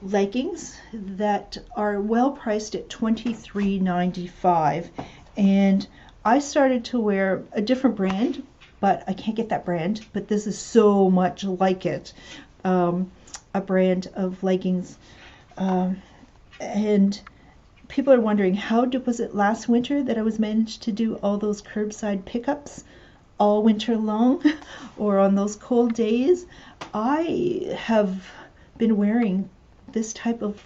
leggings that are well priced at $23.95. And I started to wear a different brand, but I can't get that brand, but this is so much like it. A brand of leggings, and people are wondering was it last winter that I was managed to do all those curbside pickups all winter long, or on those cold days? I have been wearing this type of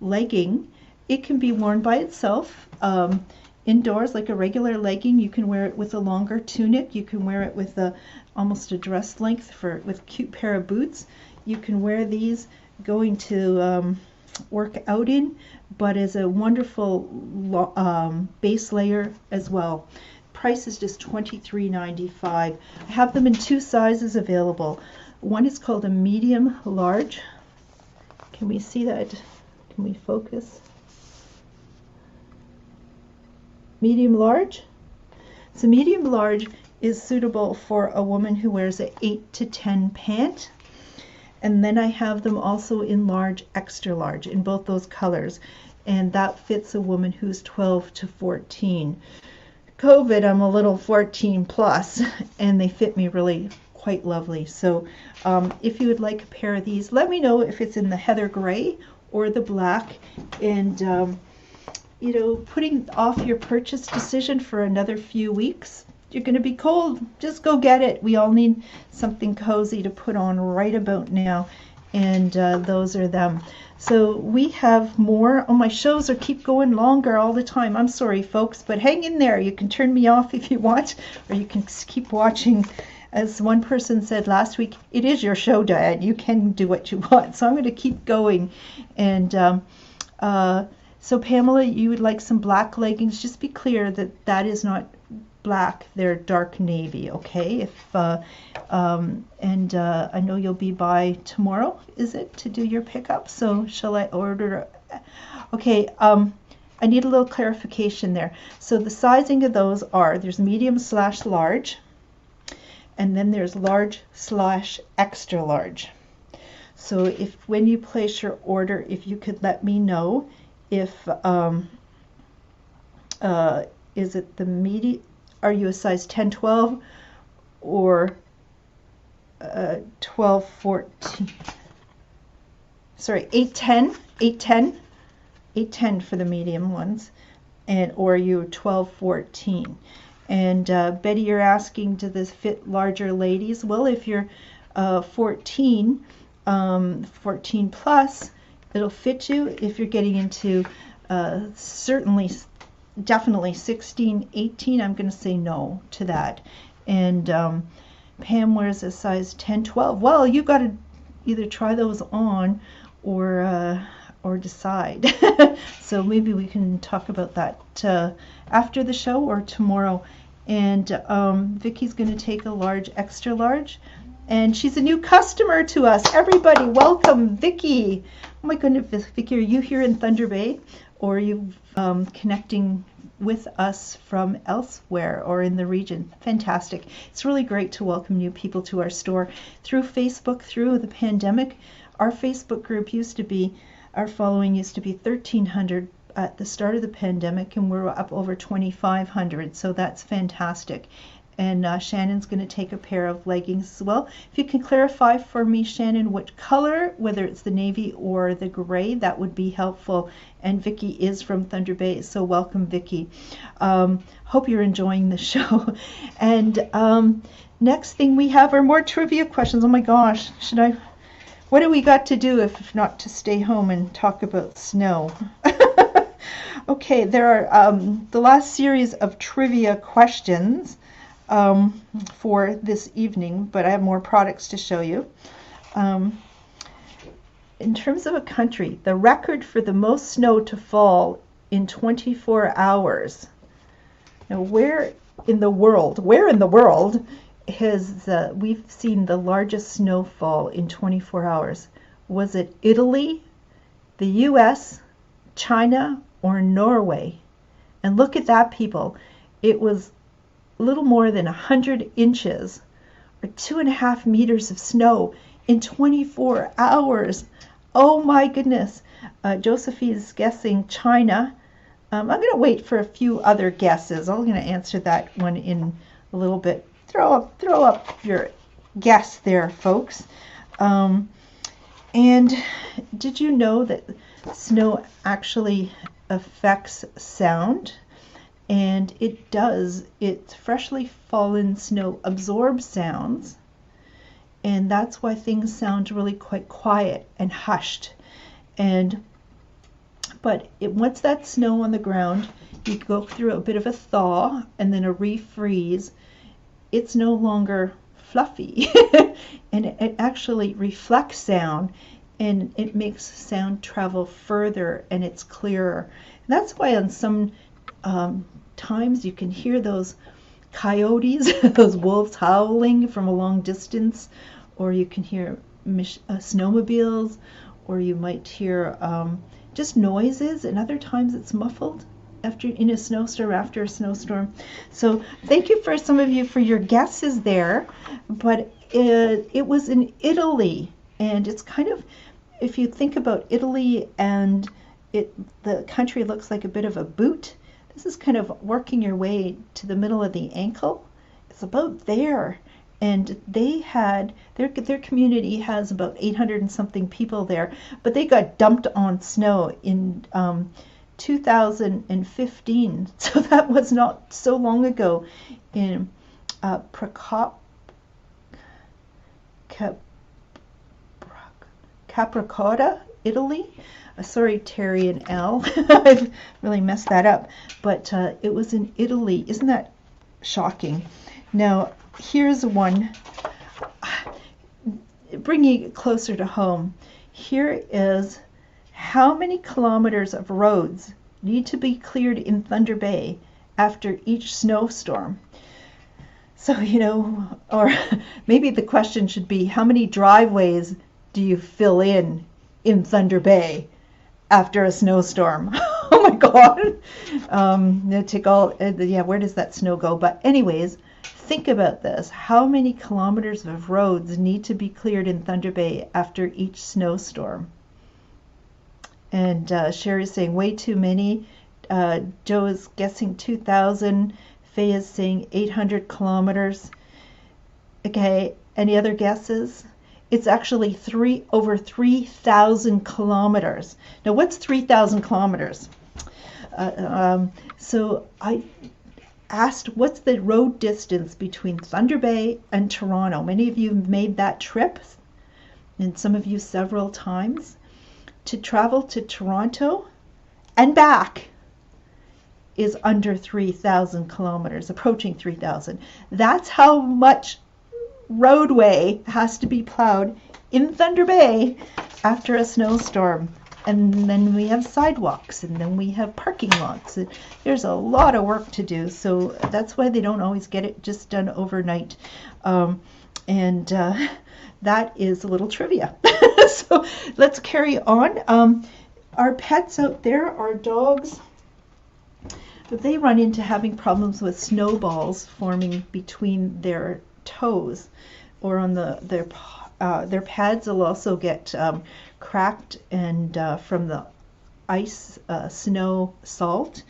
legging. It can be worn by itself indoors like a regular legging. You can wear it with a longer tunic. You can wear it with almost a dress length with a cute pair of boots. You can wear these going to work out in, but as a wonderful base layer as well. Price is just $23.95. I have them in two sizes available. One is called a medium large. Can we see that? Can we focus? Medium large. So medium large is suitable for a woman who wears an 8 to 10 pant. And then I have them also in large, extra large, in both those colors. And that fits a woman who's 12 to 14. COVID, I'm a little 14 plus, and they fit me really quite lovely. So if you would like a pair of these, let me know if it's in the heather gray or the black. And, you know, putting off your purchase decision for another few weeks. You're going to be cold. Just go get it. We all need something cozy to put on right about now. And those are them. So we have more. Oh, my shows keep going longer all the time. I'm sorry, folks, but hang in there. You can turn me off if you want, or you can keep watching. As one person said last week, it is your show, Diane. You can do what you want. So I'm going to keep going. And so Pamela, you would like some black leggings. Just be clear that that is not black, they're dark navy, okay? If I know you'll be by tomorrow, is it, to do your pickup? So shall I order? Okay, I need a little clarification there. So the sizing of those are, there's medium/large, and then there's large/extra large. So if when you place your order, if you could let me know if is it the medium, are you a size 10, 12 or 12, 14? Sorry, 8, 10, 8, 10, 8, 10 for the medium ones, and or you 12, 14. And Betty, you're asking, do this fit larger ladies? Well, if you're 14, 14 plus, it'll fit you. If you're getting into certainly, definitely 16, 18, I'm going to say no to that. And Pam wears a size 10, 12. Well, you got to either try those on or decide. So maybe we can talk about that after the show or tomorrow. And Vicky's going to take a large, extra large. And she's a new customer to us. Everybody, welcome, Vicky. Oh my goodness, Vicky, are you here in Thunder Bay, or are you connecting with us from elsewhere or in the region? Fantastic. It's really great to welcome new people to our store through Facebook, through the pandemic. Our Facebook group used to be, our following used to be 1,300 at the start of the pandemic, and we're up over 2,500, so that's fantastic. And Shannon's going to take a pair of leggings as well. If you can clarify for me, Shannon, which color, whether it's the navy or the gray, that would be helpful. And Vicki is from Thunder Bay, so welcome, Vicki. Hope you're enjoying the show. And next thing we have are more trivia questions. Oh my gosh, what do we got to do if not to stay home and talk about snow? Okay, there are the last series of trivia questions for this evening, but I have more products to show you. In terms of a country, the record for the most snow to fall in 24 hours. Now, where in the world has we've seen the largest snowfall in 24 hours? Was it Italy, the US, China, or Norway? And look at that, people. It was a little more than 100 inches, or 2.5 meters of snow in 24 hours. Oh my goodness. Josephine's guessing China. I'm going to wait for a few other guesses. I'm going to answer that one in a little bit. Throw up your guess there, folks. And did you know that snow actually affects sound? And it does. It's freshly fallen snow absorbs sounds, and that's why things sound really quite quiet and hushed. But once that snow on the ground, you go through a bit of a thaw and then a refreeze, it's no longer fluffy, and it actually reflects sound, and it makes sound travel further, and it's clearer. And that's why on some times you can hear those coyotes, those wolves howling from a long distance, or you can hear snowmobiles, or you might hear just noises, and other times it's muffled after in a snowstorm, after a snowstorm. So thank you for some of you for your guesses there, but it was in Italy, and it's kind of, if you think about Italy and the country looks like a bit of a boot. This is kind of working your way to the middle of the ankle. It's about there. And they had, their community has about 800 and something people there, but they got dumped on snow in 2015. So that was not so long ago in Capricorda, Italy. Sorry, Terry and Al, I've really messed that up, but it was in Italy. Isn't that shocking? Now, here's one, bringing it closer to home. Here is how many kilometers of roads need to be cleared in Thunder Bay after each snowstorm. So, you know, or maybe the question should be, how many driveways do you fill in Thunder Bay after a snowstorm? Oh my God. Take all, yeah, where does that snow go? But anyways, think about this. How many kilometers of roads need to be cleared in Thunder Bay after each snowstorm? And Sherry's saying way too many. Joe is guessing 2,000. Faye is saying 800 kilometers. Okay, any other guesses? It's actually over 3,000 kilometers. Now, what's 3,000 kilometers? So I asked, what's the road distance between Thunder Bay and Toronto? Many of you have made that trip, and some of you several times. To travel to Toronto and back is under 3,000 kilometers, approaching 3,000. That's how much roadway has to be plowed in Thunder Bay after a snowstorm. And then we have sidewalks, and then we have parking lots. There's a lot of work to do, so that's why they don't always get it just done overnight. That is a little trivia. So let's carry on. Our pets out there, our dogs, they run into having problems with snowballs forming between their toes, or on their pads will also get cracked and from the ice, snow, salt,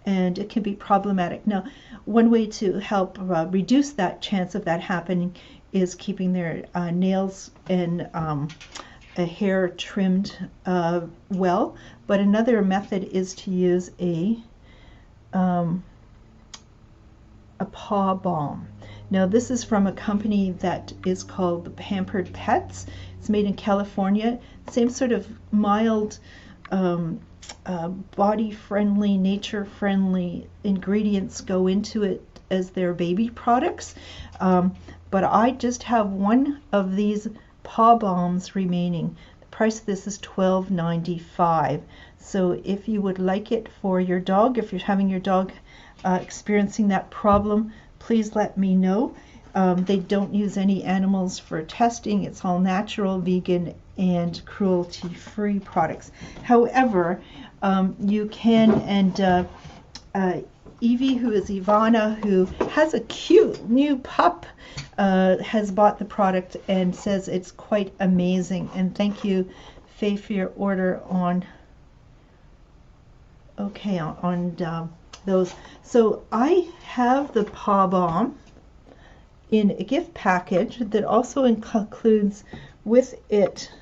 and it can be problematic. Now, one way to help reduce that chance of that happening is keeping their nails and hair trimmed well. But another method is to use a paw balm. Now, this is from a company that is called the Pampered Pets. It's made in California. Same sort of mild, body-friendly, nature-friendly ingredients go into it as their baby products. But I just have one of these paw balms remaining. The price of this is $12.95. So if you would like it for your dog, if you're having your dog experiencing that problem, please let me know. They don't use any animals for testing. It's all natural, vegan, and cruelty-free products. However, you can, and Evie, who is Ivana, who has a cute new pup, has bought the product and says it's quite amazing. And thank you, Faye, for your order on those. So I have the paw balm in a gift package that also includes with it,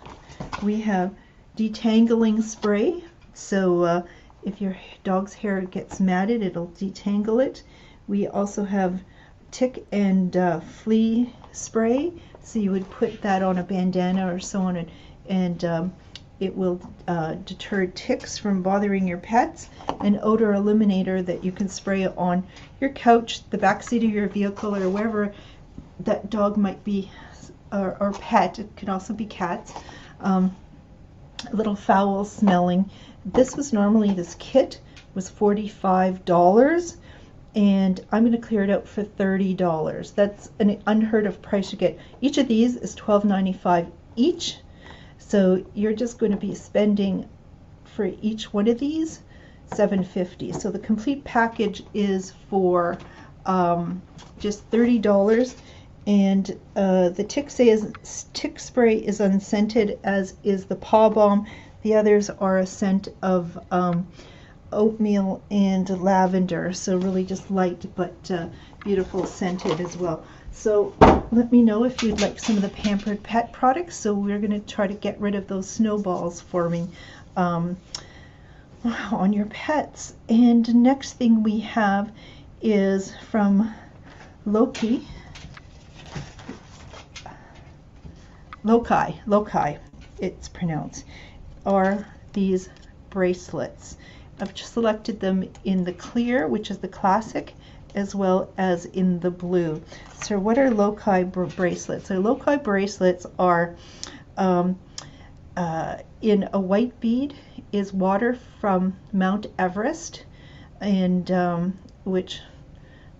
we have detangling spray. So if your dog's hair gets matted, it'll detangle it. We also have tick and flea spray. So you would put that on a bandana or so on, and it will deter ticks from bothering your pets. An odor eliminator that you can spray on your couch, the back seat of your vehicle, or wherever that dog might be, or pet. It could also be cats. A little foul smelling. This kit was $45, and I'm going to clear it out for $30. That's an unheard of price to get. Each of these is $12.95 each. So you're just going to be spending for each one of these $7.50. So the complete package is for just $30. And the tick spray is unscented, as is the paw balm. The others are a scent of oatmeal and lavender. So really just light but beautiful scented as well. So let me know if you'd like some of the Pampered Pet products. So we're going to try to get rid of those snowballs forming on your pets. And next thing we have is from Loki, it's pronounced, are these bracelets. I've just selected them in the clear, which is the classic, as well as in the blue. So what are Loci bracelets? So Loci bracelets are in a white bead is water from Mount Everest, and which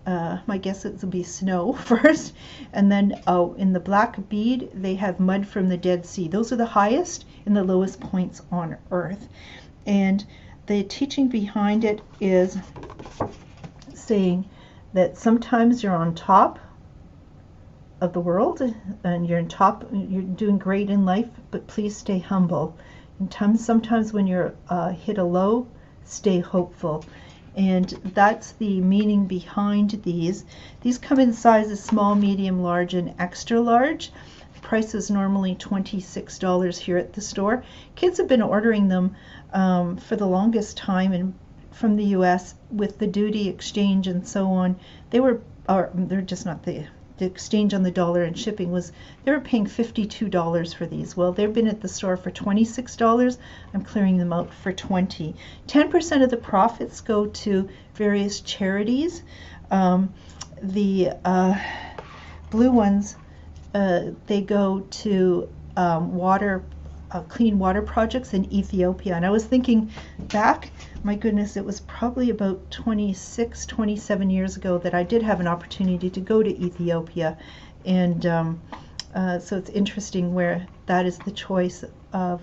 my guess it will be snow first, and then in the black bead they have mud from the Dead Sea. Those are the highest and the lowest points on Earth. And the teaching behind it is saying that sometimes you're on top of the world and you're doing great in life, but please stay humble. And sometimes when you're hit a low, stay hopeful. And that's the meaning behind these. These come in sizes small, medium, large, and extra large. The price is normally $26 here at the store. Kids have been ordering them for the longest time, and from the US with the duty exchange and so on. They're just not the exchange on the dollar and shipping was, they were paying $52 for these. Well, they've been at the store for $26. I'm clearing them out for $20. 10% of the profits go to various charities. The blue ones, they go to clean water projects in Ethiopia. And I was thinking back, my goodness, it was probably about 26, 27 years ago that I did have an opportunity to go to Ethiopia. And so it's interesting where that is the choice of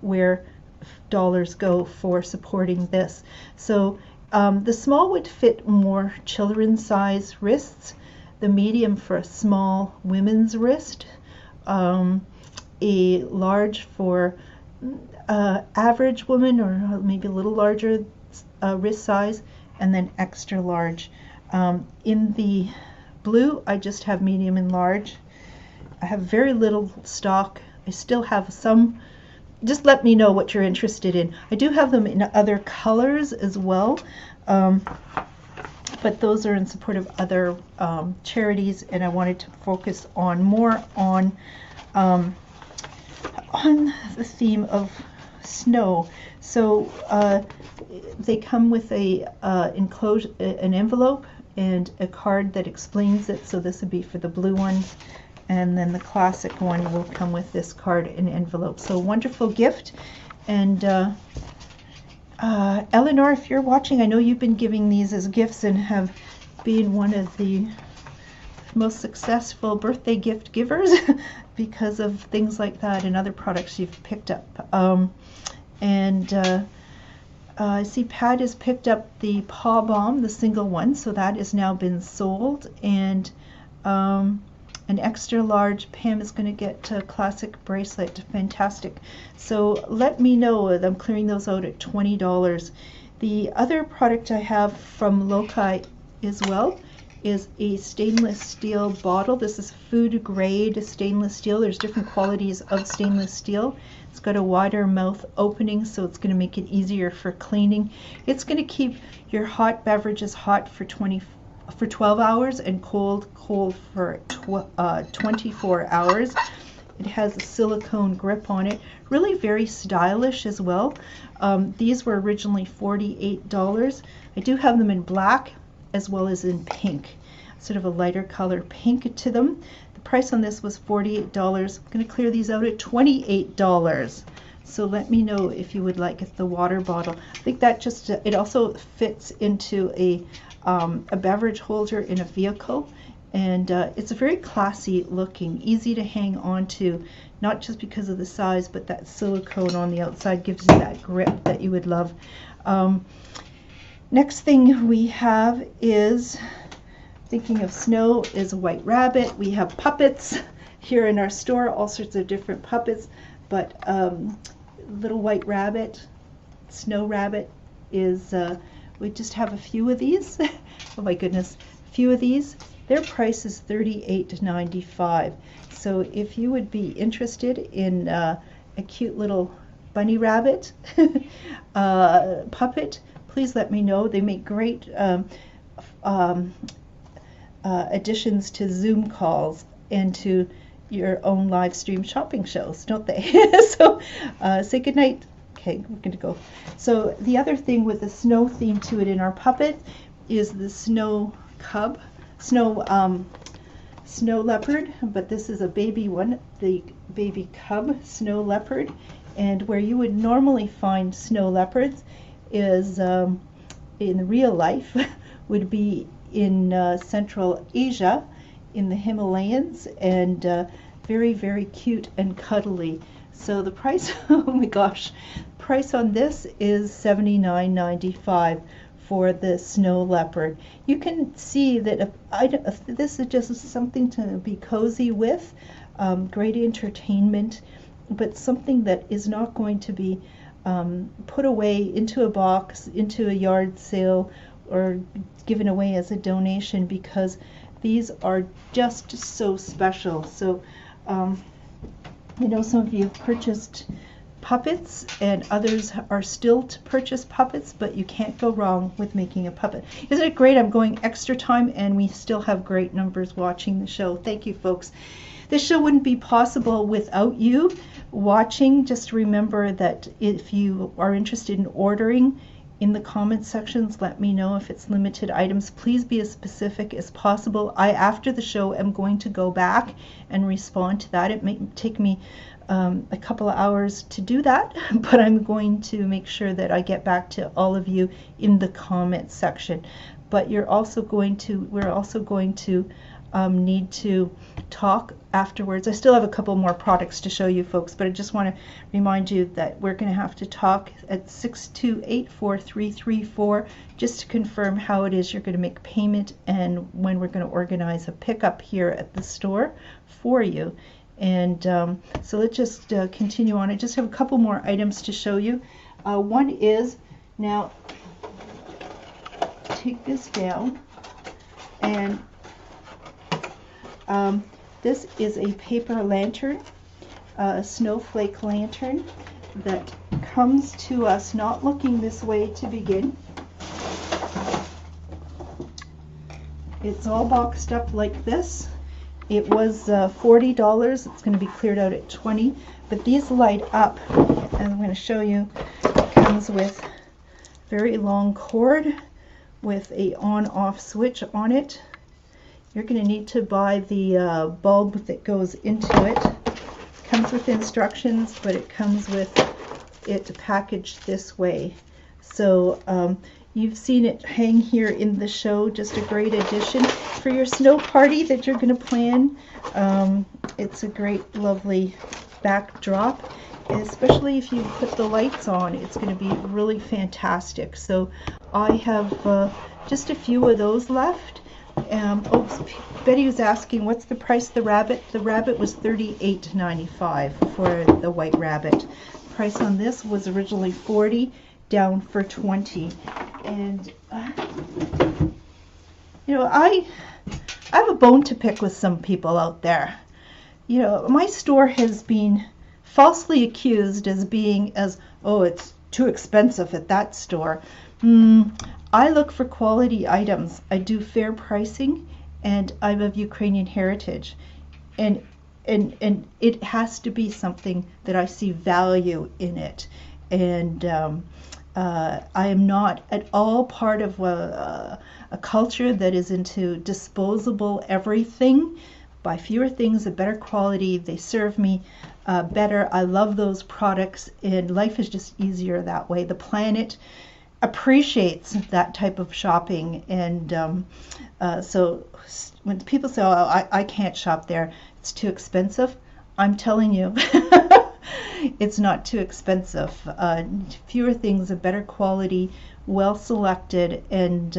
where dollars go for supporting this. So the small would fit more children's size wrists, the medium for a small women's wrist, a large for average woman or maybe a little larger wrist size, and then extra large. In the blue, I just have medium and large. I have very little stock. I still have some. Just let me know what you're interested in. I do have them in other colors as well, but those are in support of other charities, and I wanted to focus more on the theme of snow. So they come with an envelope and a card that explains it. So this would be for the blue one, and then the classic one will come with this card and envelope. So wonderful gift. And Eleanor, if you're watching, I know you've been giving these as gifts and have been one of the most successful birthday gift givers because of things like that and other products you've picked up. I see Pat has picked up the Paw Balm, the single one, so that has now been sold. And an extra large, Pam is going to get a classic bracelet. Fantastic. So let me know. I'm clearing those out at $20. The other product I have from Loci as well is a stainless steel bottle. This is food grade stainless steel. There's different qualities of stainless steel. It's got a wider mouth opening, so it's going to make it easier for cleaning. It's going to keep your hot beverages hot for 12 hours and cold for 24 hours. It has a silicone grip on it. Really very stylish as well. These were originally $48. I do have them in black as well as in pink, sort of a lighter color pink to them. The price on this was $48. I'm going to clear these out at $28. So let me know if you would like the water bottle. I think that just, it also fits into a beverage holder in a vehicle, and it's a very classy looking, easy to hang on to, not just because of the size, but that silicone on the outside gives you that grip that you would love. Next thing we have is, thinking of snow, is a white rabbit. We have puppets here in our store, all sorts of different puppets, but little white rabbit, snow rabbit is, we just have a few of these. Oh my goodness, a few of these. Their price is $38.95. So if you would be interested in a cute little bunny rabbit puppet, please let me know. They make great additions to Zoom calls and to your own live stream shopping shows, don't they? So say goodnight. Okay, we're going to go. So the other thing with the snow theme to it in our puppet is the snow leopard, but this is a baby one, the baby cub snow leopard. And where you would normally find snow leopards is in real life would be in Central Asia, in the Himalayas, and very, very cute and cuddly. So the price, oh my gosh, price on this is $79.95 for the snow leopard. You can see that if this is just something to be cozy with, great entertainment, but something that is not going to be put away into a box, into a yard sale, or given away as a donation, because these are just so special. So I know some of you have purchased puppets, and others are still to purchase puppets, but you can't go wrong with making a puppet. Isn't it great? I'm going extra time and we still have great numbers watching the show. Thank you, folks. This show wouldn't be possible without you watching. Just remember that if you are interested in ordering, in the comment sections, let me know if it's limited items. Please be as specific as possible. After the show, am going to go back and respond to that. It may take me a couple of hours to do that, but I'm going to make sure that I get back to all of you in the comment section. But we're also going to need to talk afterwards. I still have a couple more products to show you, folks, but I just want to remind you that we're going to have to talk at 628-4334 just to confirm how it is you're going to make payment and when we're going to organize a pickup here at the store for you. And so let's just continue on. I just have a couple more items to show you. One is, now take this down, and this is a paper lantern, a snowflake lantern that comes to us not looking this way to begin. It's all boxed up like this. It was $40. It's going to be cleared out at $20, but these light up, and I'm going to show you. It comes with very long cord with a on-off switch on it. You're going to need to buy the bulb that goes into it. It comes with instructions, but it comes with it packaged this way. So you've seen it hang here in the show, just a great addition for your snow party that you're going to plan. It's a great, lovely backdrop, especially if you put the lights on. It's going to be really fantastic. So I have just a few of those left. Betty was asking, what's the price of the rabbit? The rabbit was $38.95 for the white rabbit. The price on this was originally $40, down for $20. And you know, I have a bone to pick with some people out there. You know, my store has been falsely accused as being oh, it's too expensive at that store. I look for quality items. I do fair pricing, and I'm of Ukrainian heritage, and it has to be something that I see value in it. And I am not at all part of a culture that is into disposable everything. Buy fewer things, a better quality. They serve me better. I love those products, and life is just easier that way. The planet appreciates that type of shopping, and so when people say, oh, I can't shop there, it's too expensive, I'm telling you it's not too expensive. Fewer things, a better quality, well selected, and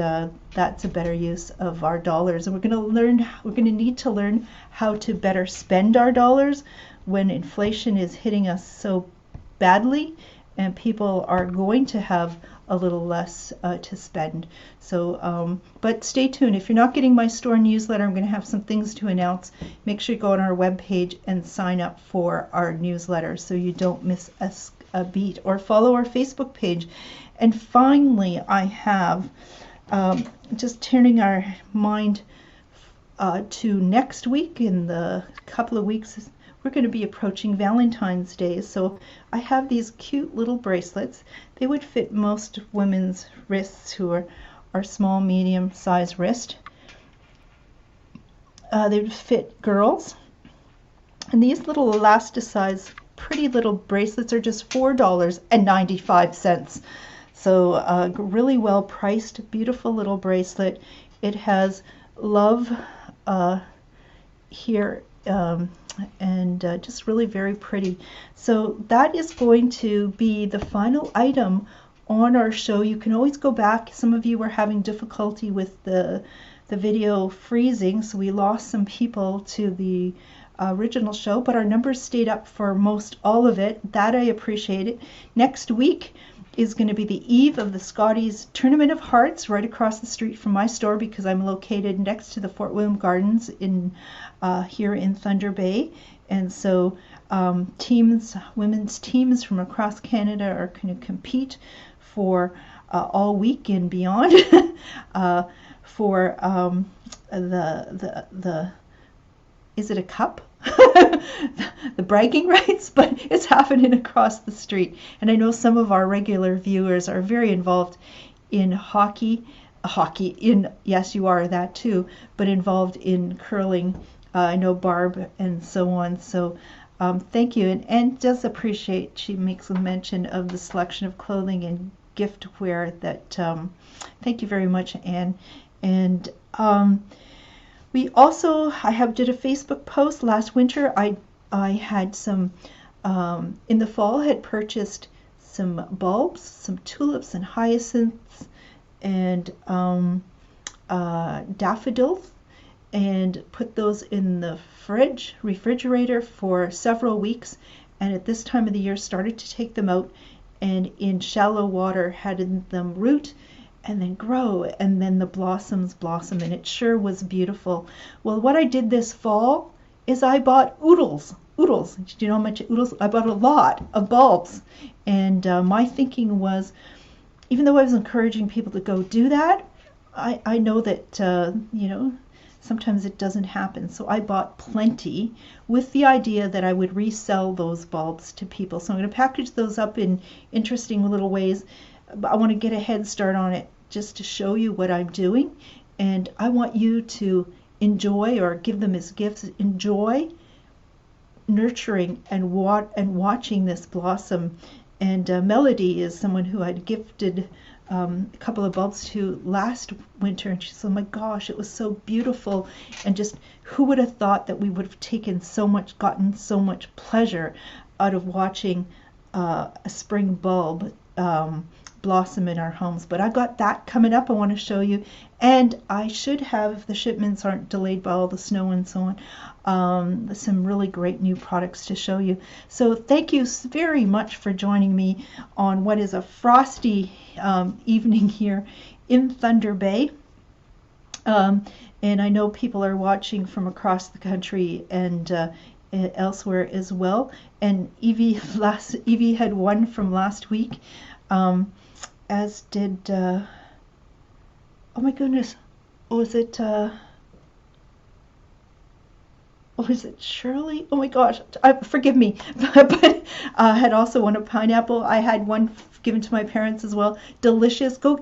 that's a better use of our dollars. And we're going to need to learn how to better spend our dollars when inflation is hitting us so badly, and people are going to have a little less to spend. So, but stay tuned. If you're not getting my store newsletter, I'm going to have some things to announce. Make sure you go on our webpage and sign up for our newsletter so you don't miss a beat, or follow our Facebook page. And finally, I have just turning our mind to next week. In the couple of weeks, we're going to be approaching Valentine's Day. So I have these cute little bracelets. They would fit most women's wrists who are small, medium size wrist. They would fit girls. And these little elasticized, pretty little bracelets are just $4.95. So really well priced, beautiful little bracelet. It has love here and just really very pretty. So that is going to be the final item on our show. You can always go back. Some of you were having difficulty with the video freezing, so we lost some people to the original show, but our numbers stayed up for most all of it. That I appreciate it. Next week is going to be the eve of the Scotties Tournament of Hearts right across the street from my store, because I'm located next to the Fort William Gardens in here in Thunder Bay. And so women's teams from across Canada are going to compete for all week and beyond for the is it a cup? The bragging rights, but it's happening across the street. And I know some of our regular viewers are very involved in hockey, yes, you are that too, but involved in curling. I know Barb and so on. So thank you, and just appreciate, she makes a mention of the selection of clothing and giftware that thank you very much, Anne. And we also, I did a Facebook post last winter. I had some, in the fall, had purchased some bulbs, some tulips and hyacinths and daffodils, and put those in the refrigerator for several weeks. And at this time of the year started to take them out, and in shallow water had them root and then grow, and then the blossoms blossom, and it sure was beautiful. Well, what I did this fall is I bought oodles. Do you know how much oodles? I bought a lot of bulbs, and my thinking was, even though I was encouraging people to go do that, I know that you know, sometimes it doesn't happen. So I bought plenty with the idea that I would resell those bulbs to people. So I'm going to package those up in interesting little ways. I want to get a head start on it just to show you what I'm doing, and I want you to enjoy, or give them as gifts, enjoy nurturing and watching this blossom. And Melody is someone who I'd gifted a couple of bulbs to last winter, and she said, oh my gosh, it was so beautiful, and just who would have thought that we would have gotten so much pleasure out of watching a spring bulb blossom in our homes. But I got that coming up I want to show you, and I should have, if the shipments aren't delayed by all the snow and so on, some really great new products to show you. So thank you very much for joining me on what is a frosty evening here in Thunder Bay. And I know people are watching from across the country and elsewhere as well. And Evie had one from last week, as did oh my goodness, was it Shirley? Oh my gosh, forgive me. But had also won a pineapple. I had one given to my parents as well. Delicious. Go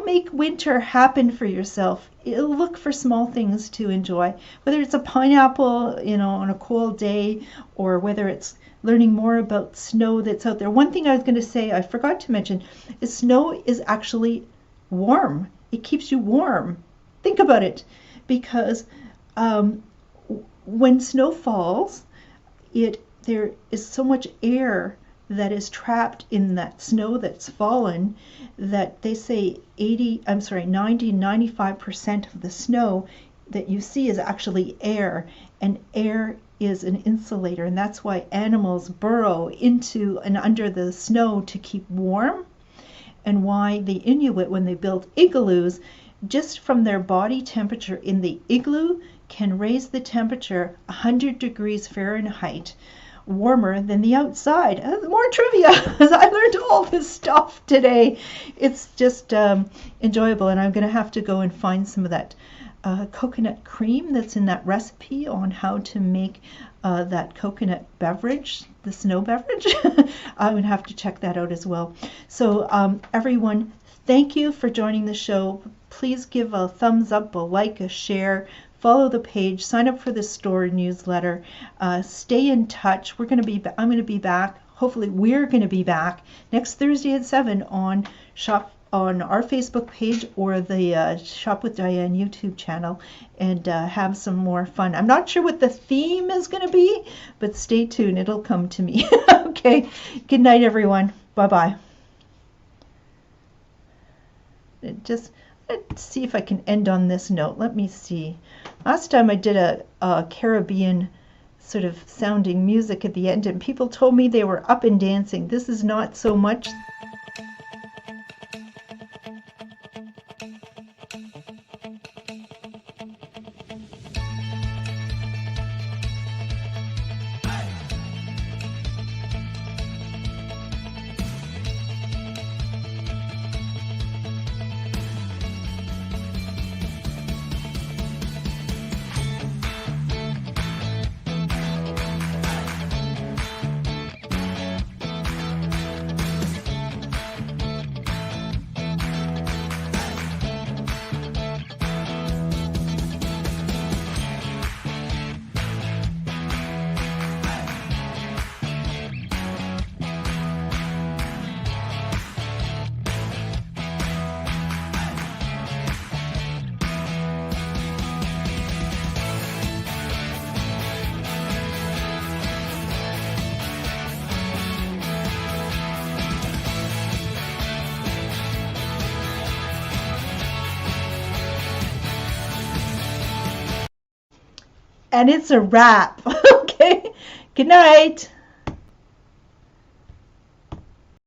make winter happen for yourself. Look for small things to enjoy, whether it's a pineapple, you know, on a cold day, or whether it's learning more about snow that's out there. One thing I was going to say, I forgot to mention, is snow is actually warm. It keeps you warm. Think about it, because when snow falls, there is so much air that is trapped in that snow that's fallen, that they say 90-95% of the snow that you see is actually air, and air is an insulator, and that's why animals burrow into and under the snow to keep warm, and why the Inuit, when they build igloos, just from their body temperature in the igloo, can raise the temperature 100 degrees Fahrenheit warmer than the outside. More trivia, as I learned all this stuff today. It's just enjoyable, and I'm going to have to go and find some of that coconut cream that's in that recipe on how to make that coconut beverage, the snow beverage. I'm going to have to check that out as well. So everyone, thank you for joining the show. Please give a thumbs up, a like, a share, follow the page, sign up for the store newsletter, stay in touch. I'm going to be back. Hopefully we're going to be back next Thursday at 7 on SHOP on our Facebook page or the Shop with Diane YouTube channel and have some more fun. I'm not sure what the theme is going to be, but stay tuned. It'll come to me. Okay. Good night, everyone. Bye-bye. Let's see if I can end on this note. Let me see. Last time I did a Caribbean sort of sounding music at the end, and people told me they were up and dancing. This is not so much. And it's a wrap. Okay. Good night.